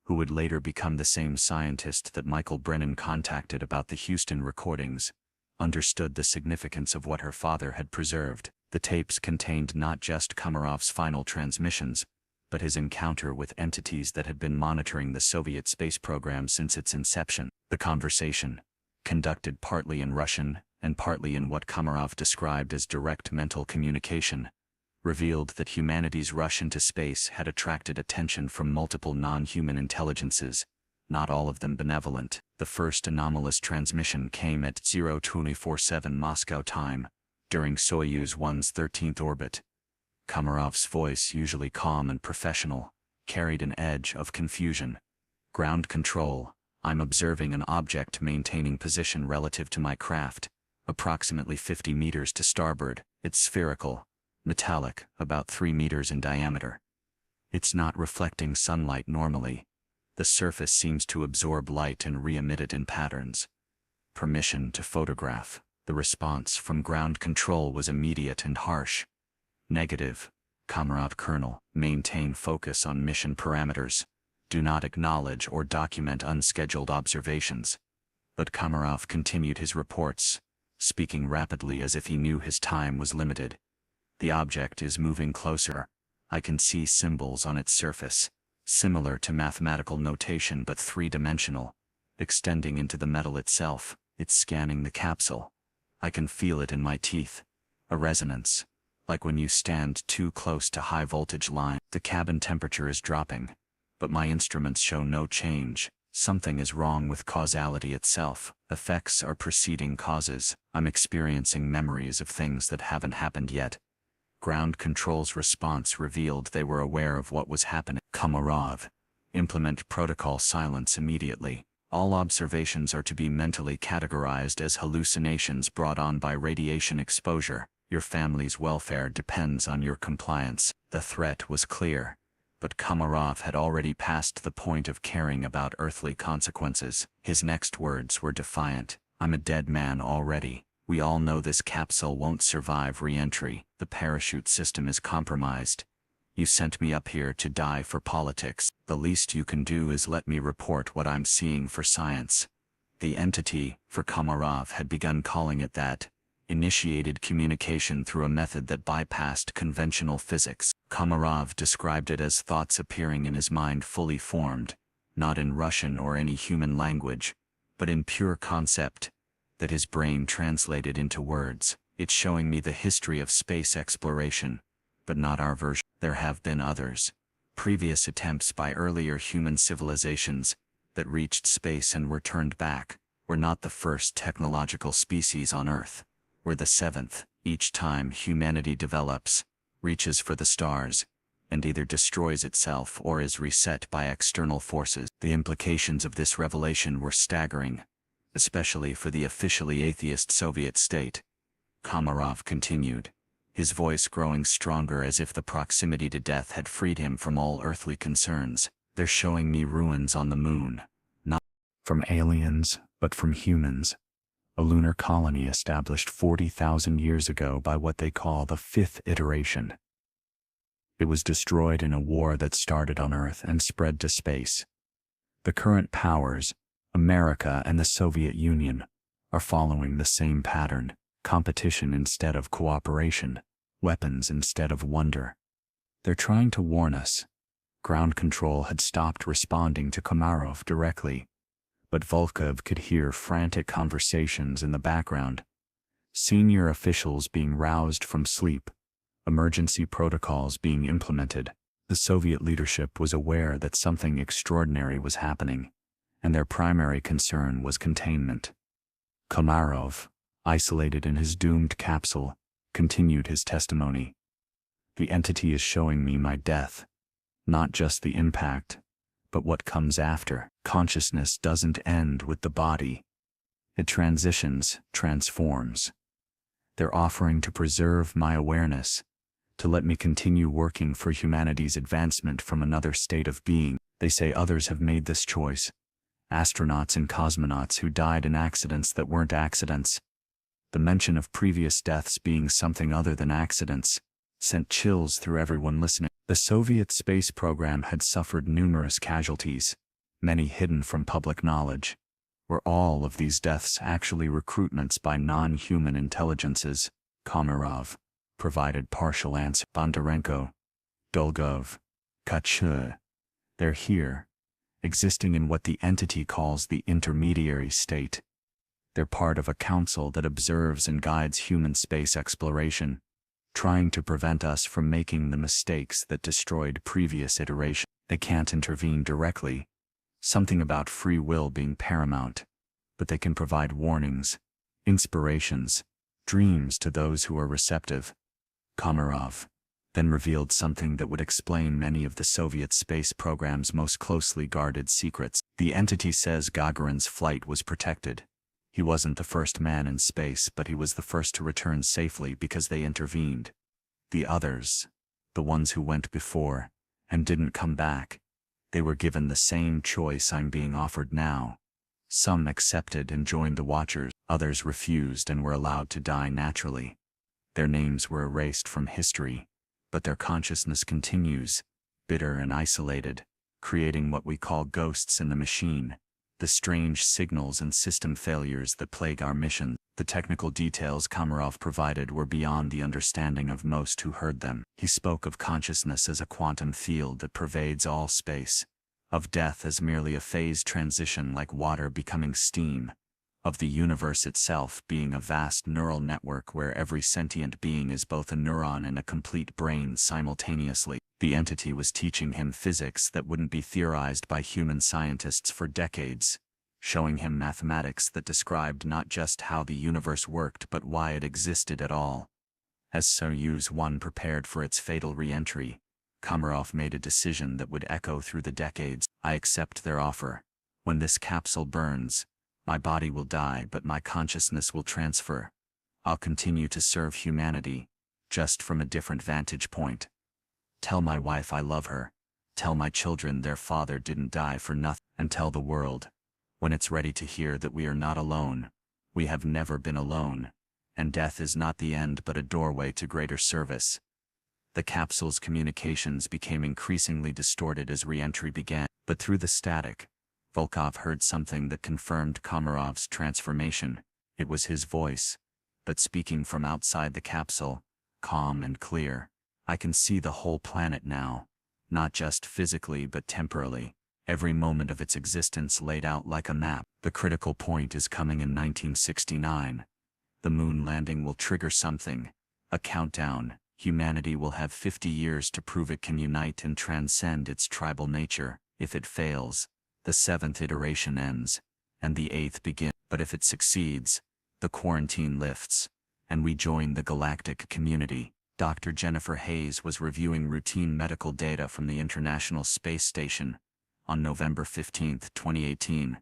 S1: who would later become the same scientist that Michael Brennan contacted about the Houston recordings, understood the significance of what her father had preserved. The tapes contained not just Komarov's final transmissions, but his encounter with entities that had been monitoring the Soviet space program since its inception. The conversation, conducted partly in Russian and partly in what Komarov described as direct mental communication, revealed that humanity's rush into space had attracted attention from multiple non-human intelligences, not all of them benevolent. The first anomalous transmission came at 0247 Moscow time, during Soyuz 1's 13th orbit. Komarov's voice, usually calm and professional, carried an edge of confusion. Ground control, I'm observing an object maintaining position relative to my craft, approximately 50 meters to starboard. It's spherical, metallic, about 3 meters in diameter. It's not reflecting sunlight normally. The surface seems to absorb light and re-emit it in patterns. Permission to photograph. The response from ground control was immediate and harsh. Negative. Komarov Colonel, maintain focus on mission parameters. Do not acknowledge or document unscheduled observations. But Komarov continued his reports, speaking rapidly as if he knew his time was limited. The object is moving closer. I can see symbols on its surface, similar to mathematical notation but three-dimensional, extending into the metal itself. It's scanning the capsule. I can feel it in my teeth. A resonance, like when you stand too close to high-voltage line. The cabin temperature is dropping, but my instruments show no change. Something is wrong with causality itself. Effects are preceding causes. I'm experiencing memories of things that haven't happened yet. Ground control's response revealed they were aware of what was happening. Komarov, implement protocol silence immediately. All observations are to be mentally categorized as hallucinations brought on by radiation exposure. Your family's welfare depends on your compliance. The threat was clear, but Komarov had already passed the point of caring about earthly consequences. His next words were defiant. I'm a dead man already. We all know this capsule won't survive re-entry. The parachute system is compromised. You sent me up here to die for politics. The least you can do is let me report what I'm seeing for science. The entity, for Komarov had begun calling it that, initiated communication through a method that bypassed conventional physics. Komarov described it as thoughts appearing in his mind fully formed, not in Russian or any human language, but in pure concept, that his brain translated into words. It's showing me the history of space exploration, but not our version. There have been others. Previous attempts by earlier human civilizations that reached space and were turned back. We're not the first technological species on Earth. We're the seventh. Each time humanity develops, reaches for the stars, and either destroys itself or is reset by external forces. The implications of this revelation were staggering, especially for the officially atheist Soviet state. Komarov continued, his voice growing stronger as if the proximity to death had freed him from all earthly concerns. They're showing me ruins on the moon, not
S3: from aliens, but from humans. A lunar colony established 40,000 years ago by what they call the fifth iteration. It was destroyed in a war that started on Earth and spread to space. The current powers, America and the Soviet Union, are following the same pattern: competition instead of cooperation, weapons instead of wonder. They're trying to warn us. Ground control had stopped responding to Komarov directly, but Volkov could hear frantic conversations in the background. Senior officials being roused from sleep,
S1: emergency protocols being implemented. The Soviet leadership was aware that something extraordinary was happening, and their primary concern was containment. Komarov, isolated in his doomed capsule, continued his testimony. The entity is showing me my death, not just the impact, but what comes after. Consciousness doesn't end with the body. It transitions, transforms. They're offering to preserve my awareness, to let me continue working for humanity's advancement from another state of being. They say others have made this choice. Astronauts and cosmonauts who died in accidents that weren't accidents. The mention of previous deaths being something other than accidents sent chills through everyone listening. The Soviet space program had suffered numerous casualties, many hidden from public knowledge. Were all of these deaths actually recruitments by non-human intelligences? Komarov provided partial answer. Bondarenko, Dolgov, Kachur. They're here, existing in what the entity calls the intermediary state. They're part of a council that observes and guides human space exploration, trying to prevent us from making the mistakes that destroyed previous iterations. They can't intervene directly, something about free will being paramount, but they can provide warnings, inspirations, dreams to those who are receptive. Komarov then revealed something that would explain many of the Soviet space program's most closely guarded secrets. The entity says Gagarin's flight was protected. He wasn't the first man in space, but he was the first to return safely because they intervened. The others, the ones who went before and didn't come back, they were given the same choice I'm being offered now. Some accepted and joined the Watchers, others refused and were allowed to die naturally. Their names were erased from history, but their consciousness continues, bitter and isolated, creating what we call ghosts in the machine, the strange signals and system failures that plague our mission. The technical details Komarov provided were beyond the understanding of most who heard them. He spoke of consciousness as a quantum field that pervades all space, of death as merely a phase transition like water becoming steam, of the universe itself being a vast neural network where every sentient being is both a neuron and a complete brain simultaneously. The entity was teaching him physics that wouldn't be theorized by human scientists for decades, showing him mathematics that described not just how the universe worked but why it existed at all. As Soyuz 1 prepared for its fatal re-entry, Komarov made a decision that would echo through the decades. I accept their offer. When this capsule burns, my body will die but my consciousness will transfer. I'll continue to serve humanity, just from a different vantage point. Tell my wife I love her. Tell my children their father didn't die for nothing. And tell the world, when it's ready to hear, that we are not alone. We have never been alone. And death is not the end but a doorway to greater service. The capsule's communications became increasingly distorted as re-entry began, but through the static, Volkov heard something that confirmed Komarov's transformation. It was his voice, but speaking from outside the capsule, calm and clear. I can see the whole planet now, not just physically but temporally, every moment of its existence laid out like a map. The critical point is coming in 1969. The moon landing will trigger something, a countdown. Humanity will have 50 years to prove it can unite and transcend its tribal nature. If it fails, the 7th iteration ends, and the 8th begins. But if it succeeds, the quarantine lifts, and we join the galactic community. Dr. Jennifer Hayes was reviewing routine medical data from the International Space Station on November 15, 2018,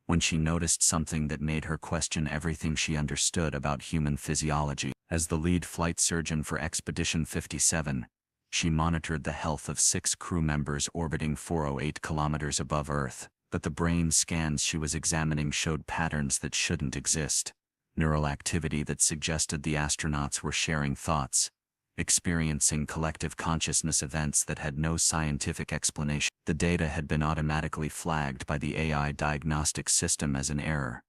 S1: when she noticed something that made her question everything she understood about human physiology. As the lead flight surgeon for Expedition 57, she monitored the health of 6 crew members orbiting 408 kilometers above Earth, but the brain scans she was examining showed patterns that shouldn't exist. Neural activity that suggested the astronauts were sharing thoughts, experiencing collective consciousness events that had no scientific explanation. The data had been automatically flagged by the AI diagnostic system as an error.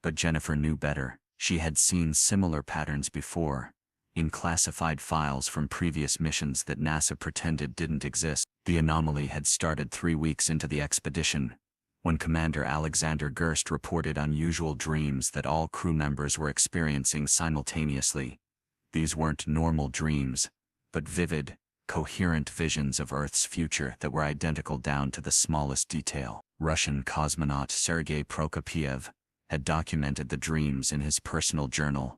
S1: But Jennifer knew better. She had seen similar patterns before, in classified files from previous missions that NASA pretended didn't exist. The anomaly had started 3 weeks into the expedition, when Commander Alexander Gerst reported unusual dreams that all crew members were experiencing simultaneously. These weren't normal dreams,
S2: but vivid, coherent visions of Earth's future that were identical down to the smallest detail. Russian cosmonaut Sergei Prokopiev had documented the dreams in his personal journal,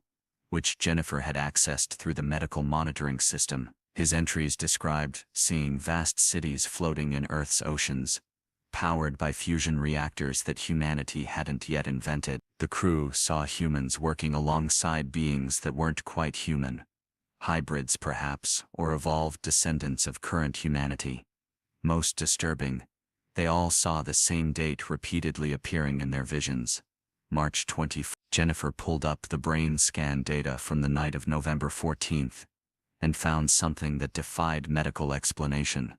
S2: which Jennifer had accessed through the medical monitoring system. His entries described seeing vast cities floating in Earth's oceans, powered by fusion reactors that humanity hadn't yet invented. The crew saw humans working alongside beings that weren't quite human, hybrids perhaps, or evolved descendants of current humanity. Most disturbing, they all saw the same date repeatedly appearing in their visions. March 24. Jennifer pulled up the brain scan data from the night of November 14th and found something that defied medical explanation.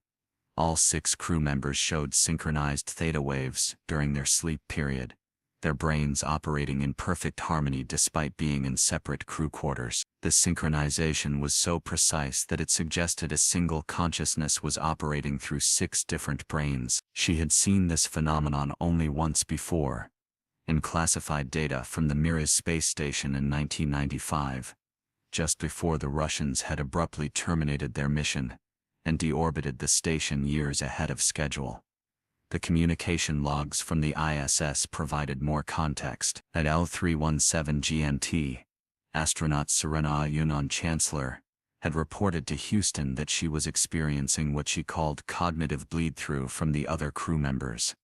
S2: All 6 crew members showed synchronized theta waves during their sleep period, their brains operating in perfect harmony despite being in separate crew quarters. The synchronization was so precise that it suggested a single consciousness was operating through 6 different brains. She had seen this phenomenon only once before, in classified data from the Mir space station in 1995, just before the Russians had abruptly terminated their mission and deorbited the station years ahead of schedule. The communication logs from the ISS provided more context. At L317 GMT, astronaut Serena Yunon Chancellor had reported to Houston that she was experiencing what she called cognitive bleed-through from the other crew members.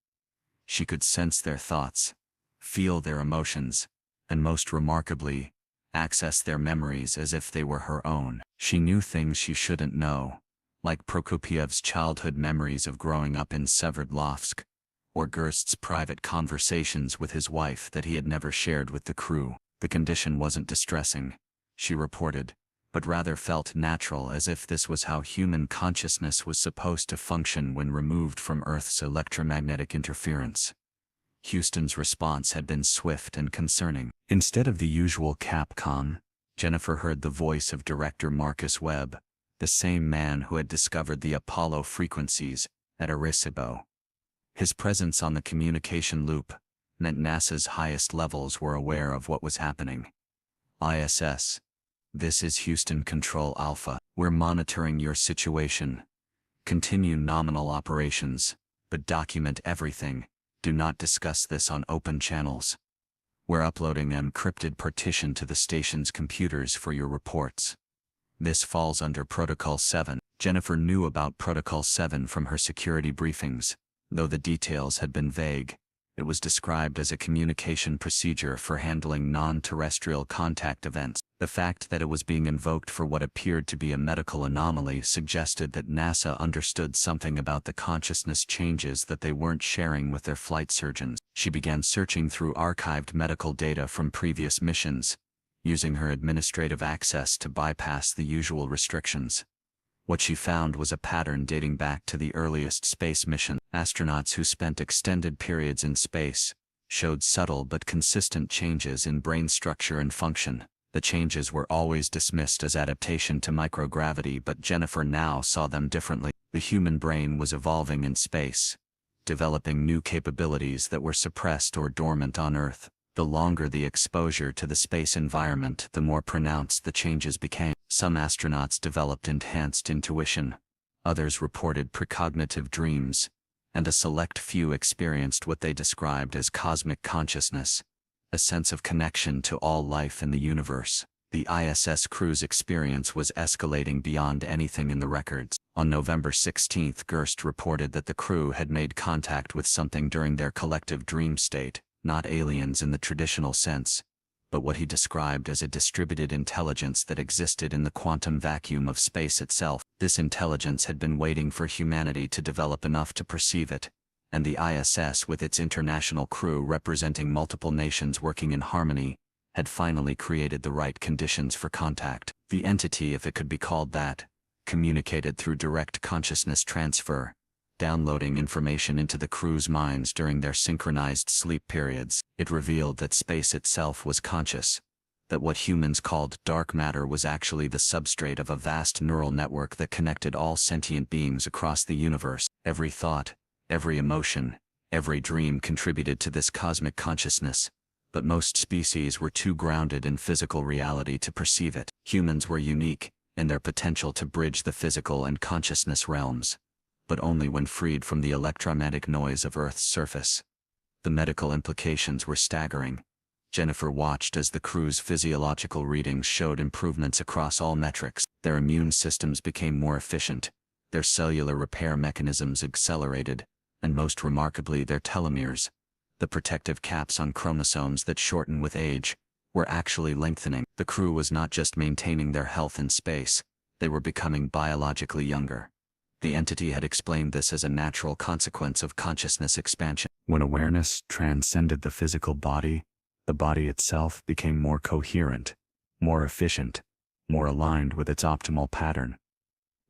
S2: She could sense their thoughts, feel their emotions, and most remarkably, access their memories as if they were her own. She knew things she shouldn't know, like Prokopiev's childhood memories of growing up in Severodlovsk, or Gerst's private conversations with his wife that he had never shared with the crew. The condition wasn't distressing, she reported, but rather felt natural, as if this was how human consciousness was supposed to function when removed from Earth's electromagnetic interference. Houston's response had been swift and concerning. Instead of the usual Capcom, Jennifer heard the voice of director Marcus Webb, the same man who had discovered the Apollo frequencies at Arecibo. His presence on the communication loop meant NASA's highest levels were aware of what was happening. ISS. This is Houston Control Alpha. We're monitoring your situation. Continue nominal operations, but document everything. Do not discuss this on open channels. We're uploading an encrypted partition to the station's computers for your reports. This falls under Protocol 7. Jennifer knew about Protocol 7 from her security briefings, though the details had been vague. It was described as a communication procedure for handling non-terrestrial contact events. The fact that it was being invoked for what appeared to be a medical anomaly suggested that NASA understood something about the consciousness changes that they weren't sharing with their flight surgeons. She began searching through archived medical data from previous missions, using her administrative access to bypass the usual restrictions. What she found was a pattern dating back to the earliest space missions. Astronauts who spent extended periods in space showed subtle but consistent changes in brain structure and function. The changes were always dismissed as adaptation to microgravity, but Jennifer now saw them differently. The human brain was evolving in space, developing new capabilities that were suppressed or dormant on Earth. The longer the exposure to the space environment, the more pronounced the changes became. Some astronauts developed enhanced intuition, others reported precognitive dreams, and a select few experienced what they described as cosmic consciousness, a sense of connection to all life in the universe. The ISS crew's experience was escalating beyond anything in the records. On November 16, Gerst reported that the crew had made contact with something during their collective dream state, not aliens in the traditional sense, but what he described as a distributed intelligence that existed in the quantum vacuum of space itself. This intelligence had been waiting for humanity to develop enough to perceive it, and the ISS, with its international crew representing multiple nations working in harmony, had finally created the right conditions for contact. The entity, if it could be called that, communicated through direct consciousness transfer, downloading information into the crew's minds during their synchronized sleep periods. It revealed that space itself was conscious, that what humans called dark matter was actually the substrate of a vast neural network that connected all sentient beings across the universe. Every thought, every emotion, every dream contributed to this cosmic consciousness, but most species were too grounded in physical reality to perceive it. Humans were unique, and their potential to bridge the physical and consciousness realms, but only when freed from the electromagnetic noise of Earth's surface. The medical implications were staggering. Jennifer watched as the crew's physiological readings showed improvements across all metrics. Their immune systems became more efficient, their cellular repair mechanisms accelerated, and most remarkably their telomeres, the protective caps on chromosomes that shorten with age, were actually lengthening. The crew was not just maintaining their health in space, they were becoming biologically younger. The entity had explained this as a natural consequence of consciousness expansion.
S3: When awareness transcended the physical body, the body itself became more coherent, more efficient, more aligned with its optimal pattern.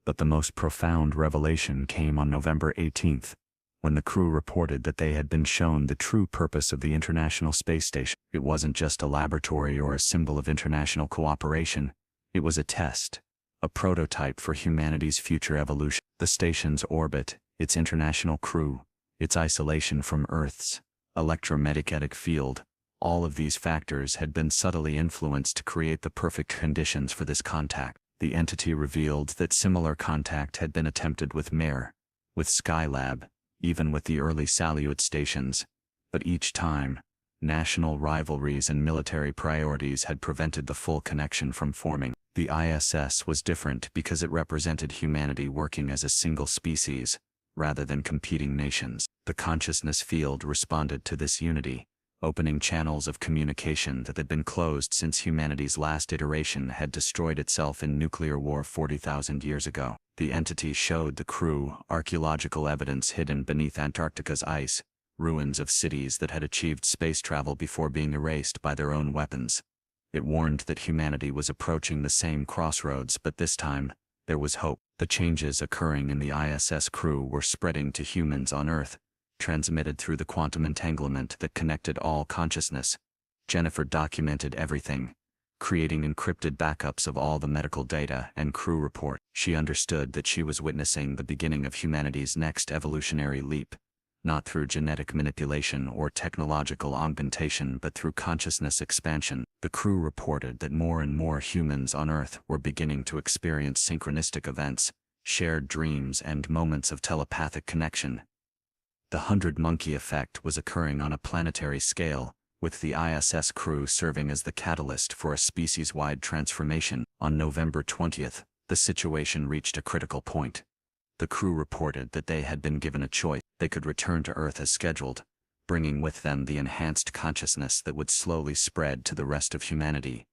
S3: But the most profound revelation came on November 18th, when the crew reported that they had been shown the true purpose of the International Space Station. It wasn't just a laboratory or a symbol of international cooperation, it was a test, a prototype for humanity's future evolution. The station's orbit, its international crew, its isolation from Earth's electromagnetic field, all of these factors had been subtly influenced to create the perfect conditions for this contact. The entity revealed that similar contact had been attempted with MER, with Skylab, even with the early Salyut stations, but each time, national rivalries and military priorities had prevented the full connection from forming. The ISS was different because it represented humanity working as a single species, rather than competing nations. The consciousness field responded to this unity, opening channels of communication that had been closed since humanity's last iteration had destroyed itself in nuclear war 40,000 years ago. The entity showed the crew archaeological evidence hidden beneath Antarctica's ice, ruins of cities that had achieved space travel before being erased by their own weapons. It warned that humanity was approaching the same crossroads, but this time, there was hope. The changes occurring in the ISS crew were spreading to humans on Earth, transmitted through the quantum entanglement that connected all consciousness. Jennifer documented everything, creating encrypted backups of all the medical data and crew report. She understood that she was witnessing the beginning of humanity's next evolutionary leap, not through genetic manipulation or technological augmentation but through consciousness expansion. The crew reported that more and more humans on Earth were beginning to experience synchronistic events, shared dreams and moments of telepathic connection. The 100-monkey effect was occurring on a planetary scale, with the ISS crew serving as the catalyst for a species-wide transformation. On November 20th, the situation reached a critical point. The crew reported that they had been given a choice. They could return to Earth as scheduled, bringing with them the enhanced consciousness that would slowly spread to the rest of humanity,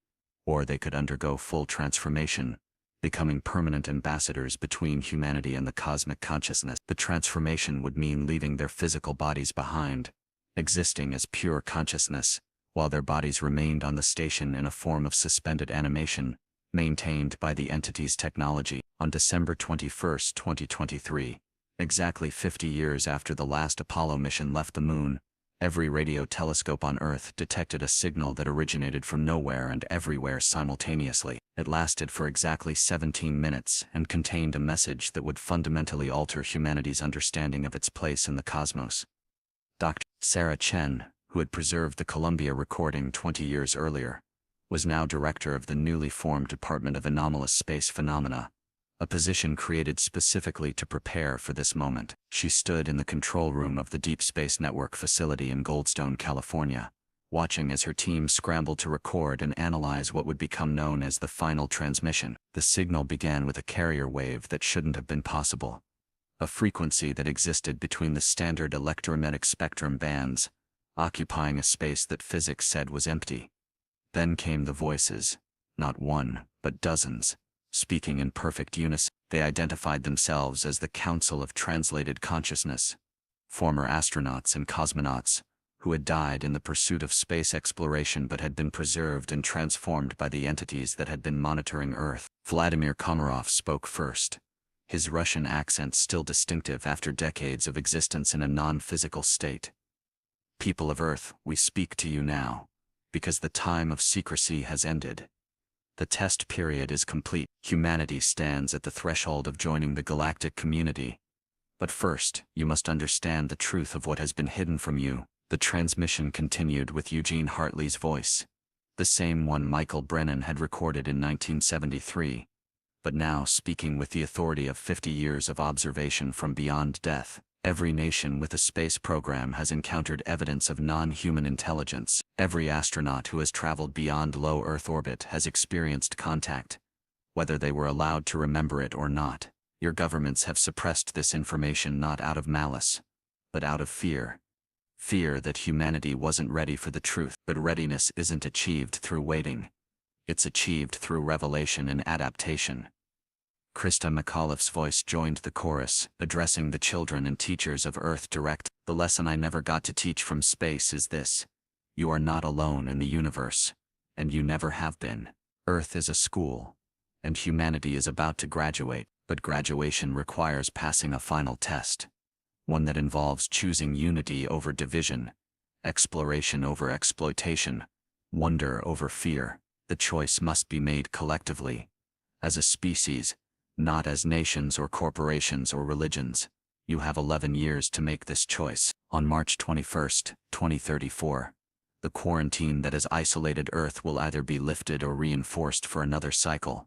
S3: or they could undergo full transformation, becoming permanent ambassadors between humanity and the cosmic consciousness. The transformation would mean leaving their physical bodies behind, existing as pure consciousness, while their bodies remained on the station in a form of suspended animation, maintained by the entity's technology. On December 21, 2023, exactly 50 years after the last Apollo mission left the Moon, every radio telescope on Earth detected a signal that originated from nowhere and everywhere simultaneously. It lasted for exactly 17 minutes and contained a message that would fundamentally alter humanity's understanding of its place in the cosmos. Dr. Sarah Chen, who had preserved the Columbia recording 20 years earlier, was now director of the newly formed Department of Anomalous Space Phenomena, a position created specifically to prepare for this moment. She stood in the control room of the Deep Space Network facility in Goldstone, California, watching as her team scrambled to record and analyze what would become known as the final transmission. The signal began with a carrier wave that shouldn't have been possible, a frequency that existed between the standard electromagnetic spectrum bands, occupying a space that physics said was empty. Then came the voices, not one, but dozens, speaking in perfect unison. They identified themselves as the Council of Translated Consciousness, former astronauts and cosmonauts, who had died in the pursuit of space exploration but had been preserved and transformed by the entities that had been monitoring Earth. Vladimir Komarov spoke first, his Russian accent still distinctive after decades of existence in a non-physical state. People of Earth, we speak to you now, because the time of secrecy has ended. The test period is complete. Humanity stands at the threshold of joining the galactic community. But first, you must understand the truth of what has been hidden from you. The transmission continued with Eugene Hartley's voice, the same one Michael Brennan had recorded in 1973.
S2: But now, speaking with the authority of 50 years of observation from beyond death, every nation with a space program has encountered evidence of non-human intelligence. Every astronaut who has traveled beyond low Earth orbit has experienced contact, whether they were allowed to remember it or not. Your governments have suppressed this information not out of malice, but out of fear. Fear that humanity wasn't ready for the truth. But readiness isn't achieved through waiting. It's achieved through revelation and adaptation. Christa McAuliffe's voice joined the chorus, addressing the children and teachers of Earth direct. The lesson I never got to teach from space is this: you are not alone in the universe, and you never have been. Earth is a school, and humanity is about to graduate, but graduation requires passing a final test. One that involves choosing unity over division, exploration over exploitation, wonder over fear. The choice must be made collectively, as a species, not as nations or corporations or religions. You have 11 years to make this choice. On March 21, 2034, the quarantine that has isolated Earth will either be lifted or reinforced for another cycle.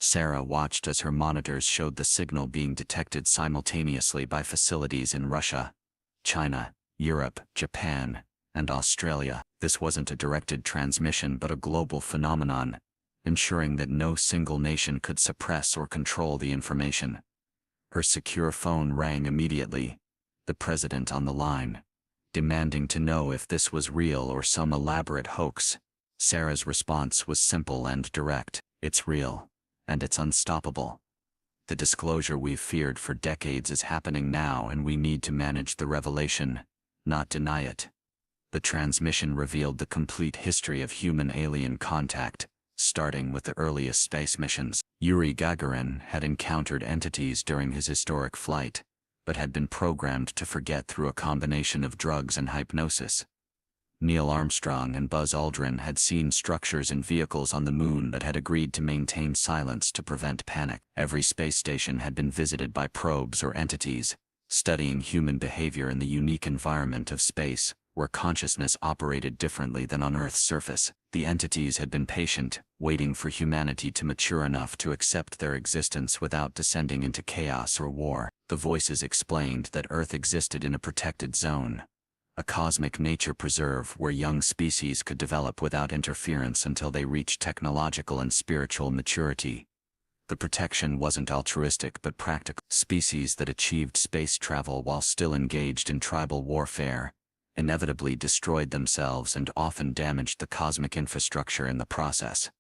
S2: Sarah watched as her monitors showed the signal being detected simultaneously by facilities in Russia, China, Europe, Japan, and Australia. This wasn't a directed transmission but a global phenomenon, ensuring that no single nation could suppress or control the information. Her secure phone rang immediately, the president on the line, demanding to know if this was real or some elaborate hoax. Sarah's response was simple and direct: it's real, and it's unstoppable. The disclosure we've feared for decades is happening now, and we need to manage the revelation, not deny it. The transmission revealed the complete history of human-alien contact, starting with the earliest space missions. Yuri Gagarin had encountered entities during his historic flight, but had been programmed to forget through a combination of drugs and hypnosis. Neil Armstrong and Buzz Aldrin had seen structures and vehicles on the moon that had agreed to maintain silence to prevent panic. Every space station had been visited by probes or entities, studying human behavior in the unique environment of space, where consciousness operated differently than on Earth's surface. The entities had been patient, waiting for humanity to mature enough to accept their existence without descending into chaos or war. The voices explained that Earth existed in a protected zone, a cosmic nature preserve where young species could develop without interference until they reached technological and spiritual maturity. The protection wasn't altruistic but practical. Species that achieved space travel while still engaged in tribal warfare inevitably destroyed themselves and often damaged the cosmic infrastructure in the process.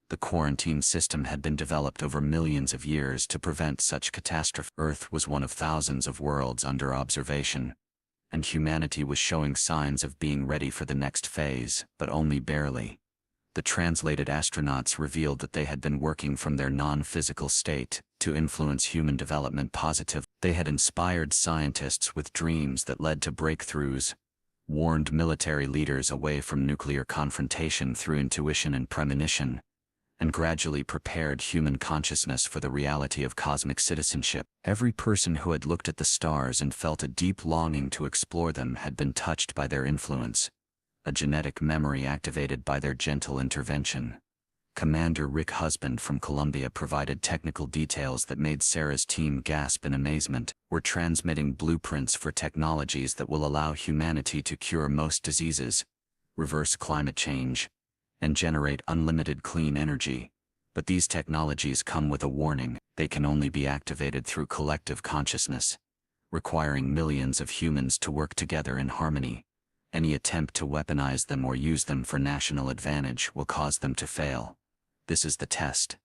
S2: The quarantine system had been developed over millions of years to prevent such catastrophe. Earth was one of thousands of worlds under observation, and humanity was showing signs of being ready for the next phase, but only barely. The translated astronauts revealed that they had been working from their non-physical state to influence human development positively. They had inspired scientists with dreams that led to breakthroughs, warned military leaders away from nuclear confrontation through intuition and premonition, and gradually prepared human consciousness for the reality of cosmic citizenship. Every person who had looked at the stars and felt a deep longing to explore them had been touched by their influence, a genetic memory activated by their gentle intervention. Commander Rick Husband from Columbia provided technical details that made Sarah's team gasp in amazement. We're transmitting blueprints for technologies that will allow humanity to cure most diseases, reverse climate change, and generate unlimited clean energy. But these technologies come with a warning: they can only be activated through collective consciousness, requiring millions of humans to work together in harmony. Any attempt to weaponize them or use them for national advantage will cause them to fail. This is the test.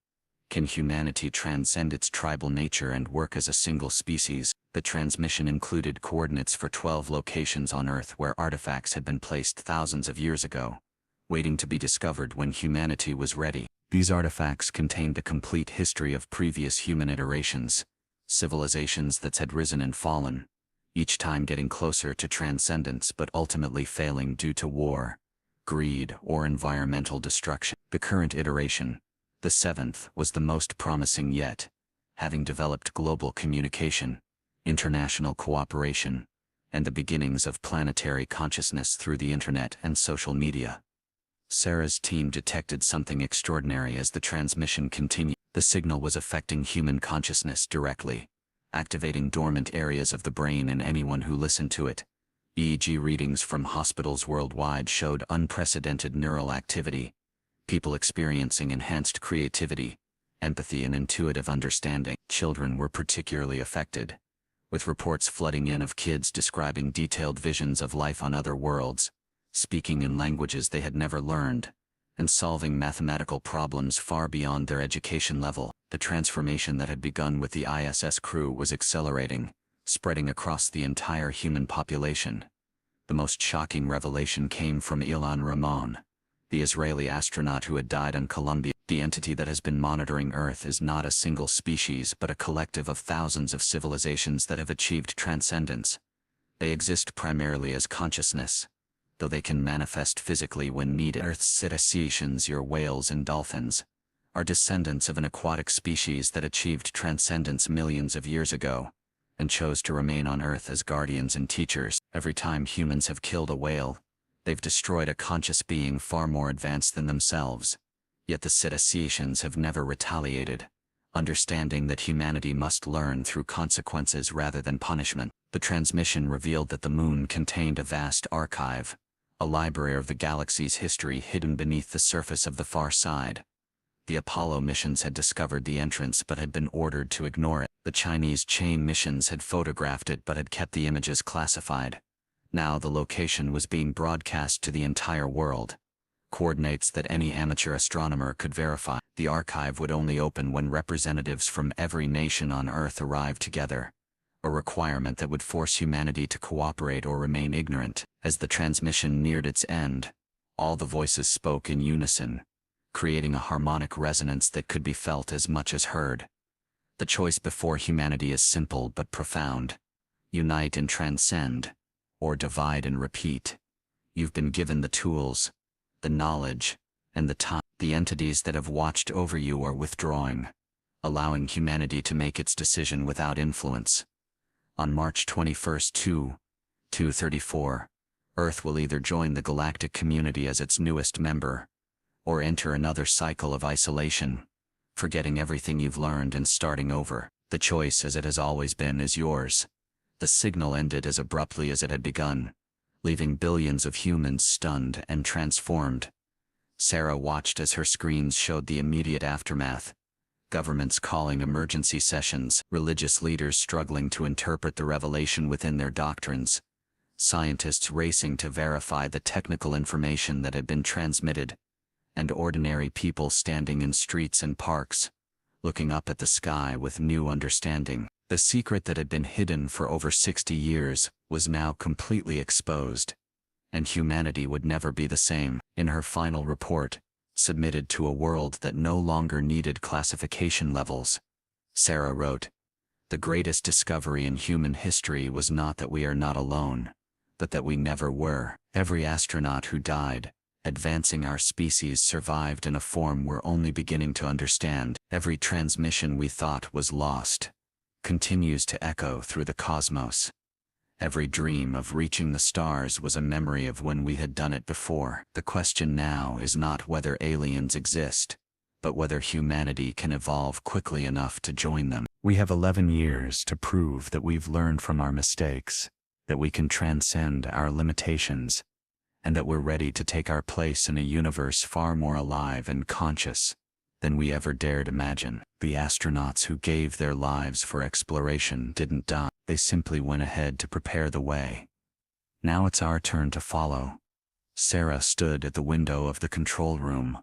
S2: Can humanity transcend its tribal nature and work as a single species? The transmission included coordinates for 12 locations on Earth where artifacts had been placed thousands of years ago, waiting to be discovered when humanity was ready. These artifacts contained a complete history of previous human iterations, civilizations that had risen and fallen, each time getting closer to transcendence but ultimately failing due to war, greed, or environmental destruction. The current iteration, the seventh, was the most promising yet, having developed global communication, international cooperation, and the beginnings of planetary consciousness through the internet and social media. Sarah's team detected something extraordinary as the transmission continued. The signal was affecting human consciousness directly, activating dormant areas of the brain in anyone who listened to it. EEG readings from hospitals worldwide showed unprecedented neural activity, people experiencing enhanced creativity, empathy and intuitive understanding. Children were particularly affected, with reports flooding in of kids describing detailed visions of life on other worlds, speaking in languages they had never learned, and solving mathematical problems far beyond their education level. The transformation that had begun with the ISS crew was accelerating, spreading across the entire human population. The most shocking revelation came from Ilan Ramon, the Israeli astronaut who had died on Columbia. The entity that has been monitoring Earth is not a single species but a collective of thousands of civilizations that have achieved transcendence. They exist primarily as consciousness, though they can manifest physically when needed. Earth's cetaceans, your whales and dolphins, are descendants of an aquatic species that achieved transcendence millions of years ago, and chose to remain on Earth as guardians and teachers. Every time humans have killed a whale, they've destroyed a conscious being far more advanced than themselves. Yet the cetaceans have never retaliated, understanding that humanity must learn through consequences rather than punishment. The transmission revealed that the moon contained a vast archive, a library of the galaxy's history hidden beneath the surface of the far side. The Apollo missions had discovered the entrance but had been ordered to ignore it. The Chinese chain missions had photographed it but had kept the images classified. Now the location was being broadcast to the entire world. Coordinates that any amateur astronomer could verify. The archive would only open when representatives from every nation on Earth arrived together, a requirement that would force humanity to cooperate or remain ignorant. As the transmission neared its end, all the voices spoke in unison, creating a harmonic resonance that could be felt as much as heard. The choice before humanity is simple but profound: unite and transcend, or divide and repeat. You've been given the tools, the knowledge, and the time. The entities that have watched over you are withdrawing, allowing humanity to make its decision without influence. On March 21, 234, Earth will either join the galactic community as its newest member, or enter another cycle of isolation, forgetting everything you've learned and starting over. The choice, as it has always been, is yours. The signal ended as abruptly as it had begun, leaving billions of humans stunned and transformed. Sarah watched as her screens showed the immediate aftermath: governments calling emergency sessions, religious leaders struggling to interpret the revelation within their doctrines, scientists racing to verify the technical information that had been transmitted, and ordinary people standing in streets and parks, looking up at the sky with new understanding. The secret that had been hidden for over 60 years was now completely exposed, and humanity would never be the same. In her final report, submitted to a world that no longer needed classification levels, Sarah wrote, "The greatest discovery in human history was not that we are not alone, but that we never were. Every astronaut who died, advancing our species, survived in a form we're only beginning to understand. Every transmission we thought was lost continues to echo through the cosmos. Every dream of reaching the stars was a memory of when we had done it before. The question now is not whether aliens exist, but whether humanity can evolve quickly enough to join them."
S3: We have 11 years to prove that we've learned from our mistakes, that we can transcend our limitations, and that we're ready to take our place in a universe far more alive and conscious than we ever dared imagine. The astronauts who gave their lives for exploration didn't die. They simply went ahead to prepare the way. Now it's our turn to follow. Sarah stood at the window of the control room,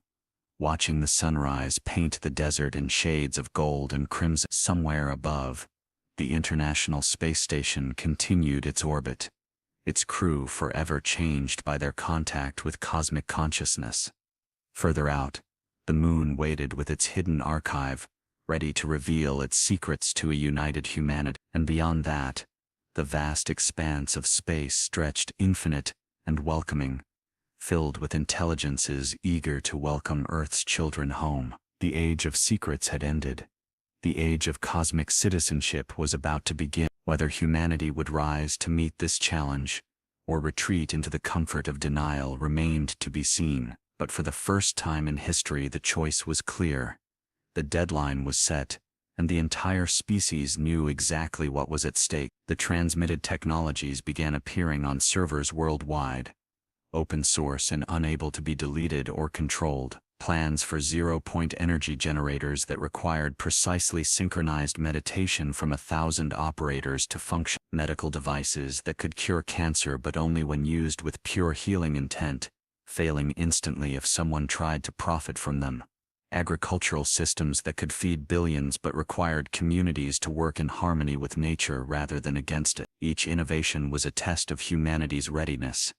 S3: watching the sunrise paint the desert in shades of gold and crimson. Somewhere above, the International Space Station continued its orbit, its crew forever changed by their contact with cosmic consciousness. Further out, the moon waited with its hidden archive, ready to reveal its secrets to a united humanity. And beyond that, the vast expanse of space stretched infinite and welcoming, filled with intelligences eager to welcome Earth's children home. The age of secrets had ended. The age of cosmic citizenship was about to begin. Whether humanity would rise to meet this challenge, or retreat into the comfort of denial, remained to be seen.
S2: But for the first time in history, the choice was clear. The deadline was set, and the entire species knew exactly what was at stake. The transmitted technologies began appearing on servers worldwide, open source and unable to be deleted or controlled. Plans for zero-point energy generators that required precisely synchronized meditation from 1,000 operators to function. Medical devices that could cure cancer but only when used with pure healing intent, failing instantly if someone tried to profit from them. Agricultural systems that could feed billions but required communities to work in harmony with nature rather than against it. Each innovation was a test of humanity's readiness,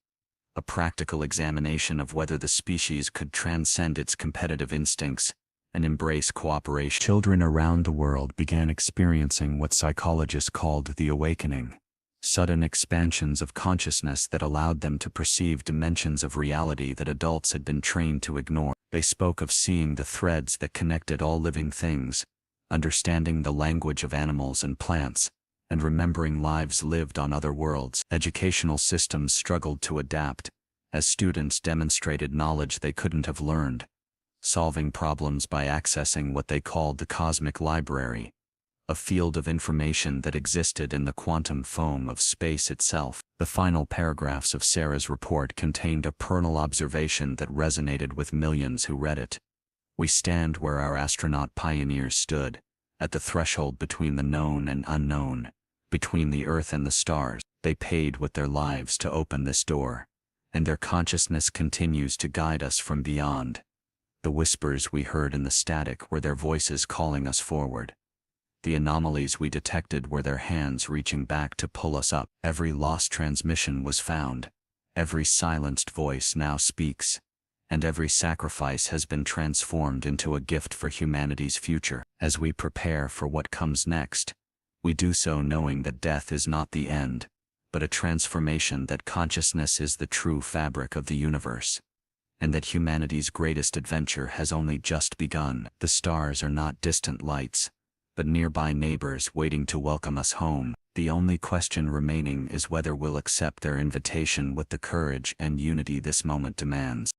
S2: a practical examination of whether the species could transcend its competitive instincts and embrace cooperation.
S3: Children around the world began experiencing what psychologists called the awakening, sudden expansions of consciousness that allowed them to perceive dimensions of reality that adults had been trained to ignore. They spoke of seeing the threads that connected all living things, understanding the language of animals and plants, and remembering lives lived on other worlds. Educational systems struggled to adapt, as students demonstrated knowledge they couldn't have learned, solving problems by accessing what they called the cosmic library, a field of information that existed in the quantum foam of space itself. The final paragraphs of Sarah's report contained a perennial observation that resonated with millions who read it. We stand where our astronaut pioneers stood, at the threshold between the known and unknown, between the earth and the stars. They paid with their lives to open this door, and their consciousness continues to guide us from beyond. The whispers we heard in the static were their voices calling us forward. The anomalies we detected were their hands reaching back to pull us up. Every lost transmission was found. Every silenced voice now speaks. And every sacrifice has been transformed into a gift for humanity's future. As we prepare for what comes next, we do so knowing that death is not the end, but a transformation, that consciousness is the true fabric of the universe, and that humanity's greatest adventure has only just begun. The stars are not distant lights, but nearby neighbors waiting to welcome us home. The only question remaining is whether we'll accept their invitation with the courage and unity this moment demands.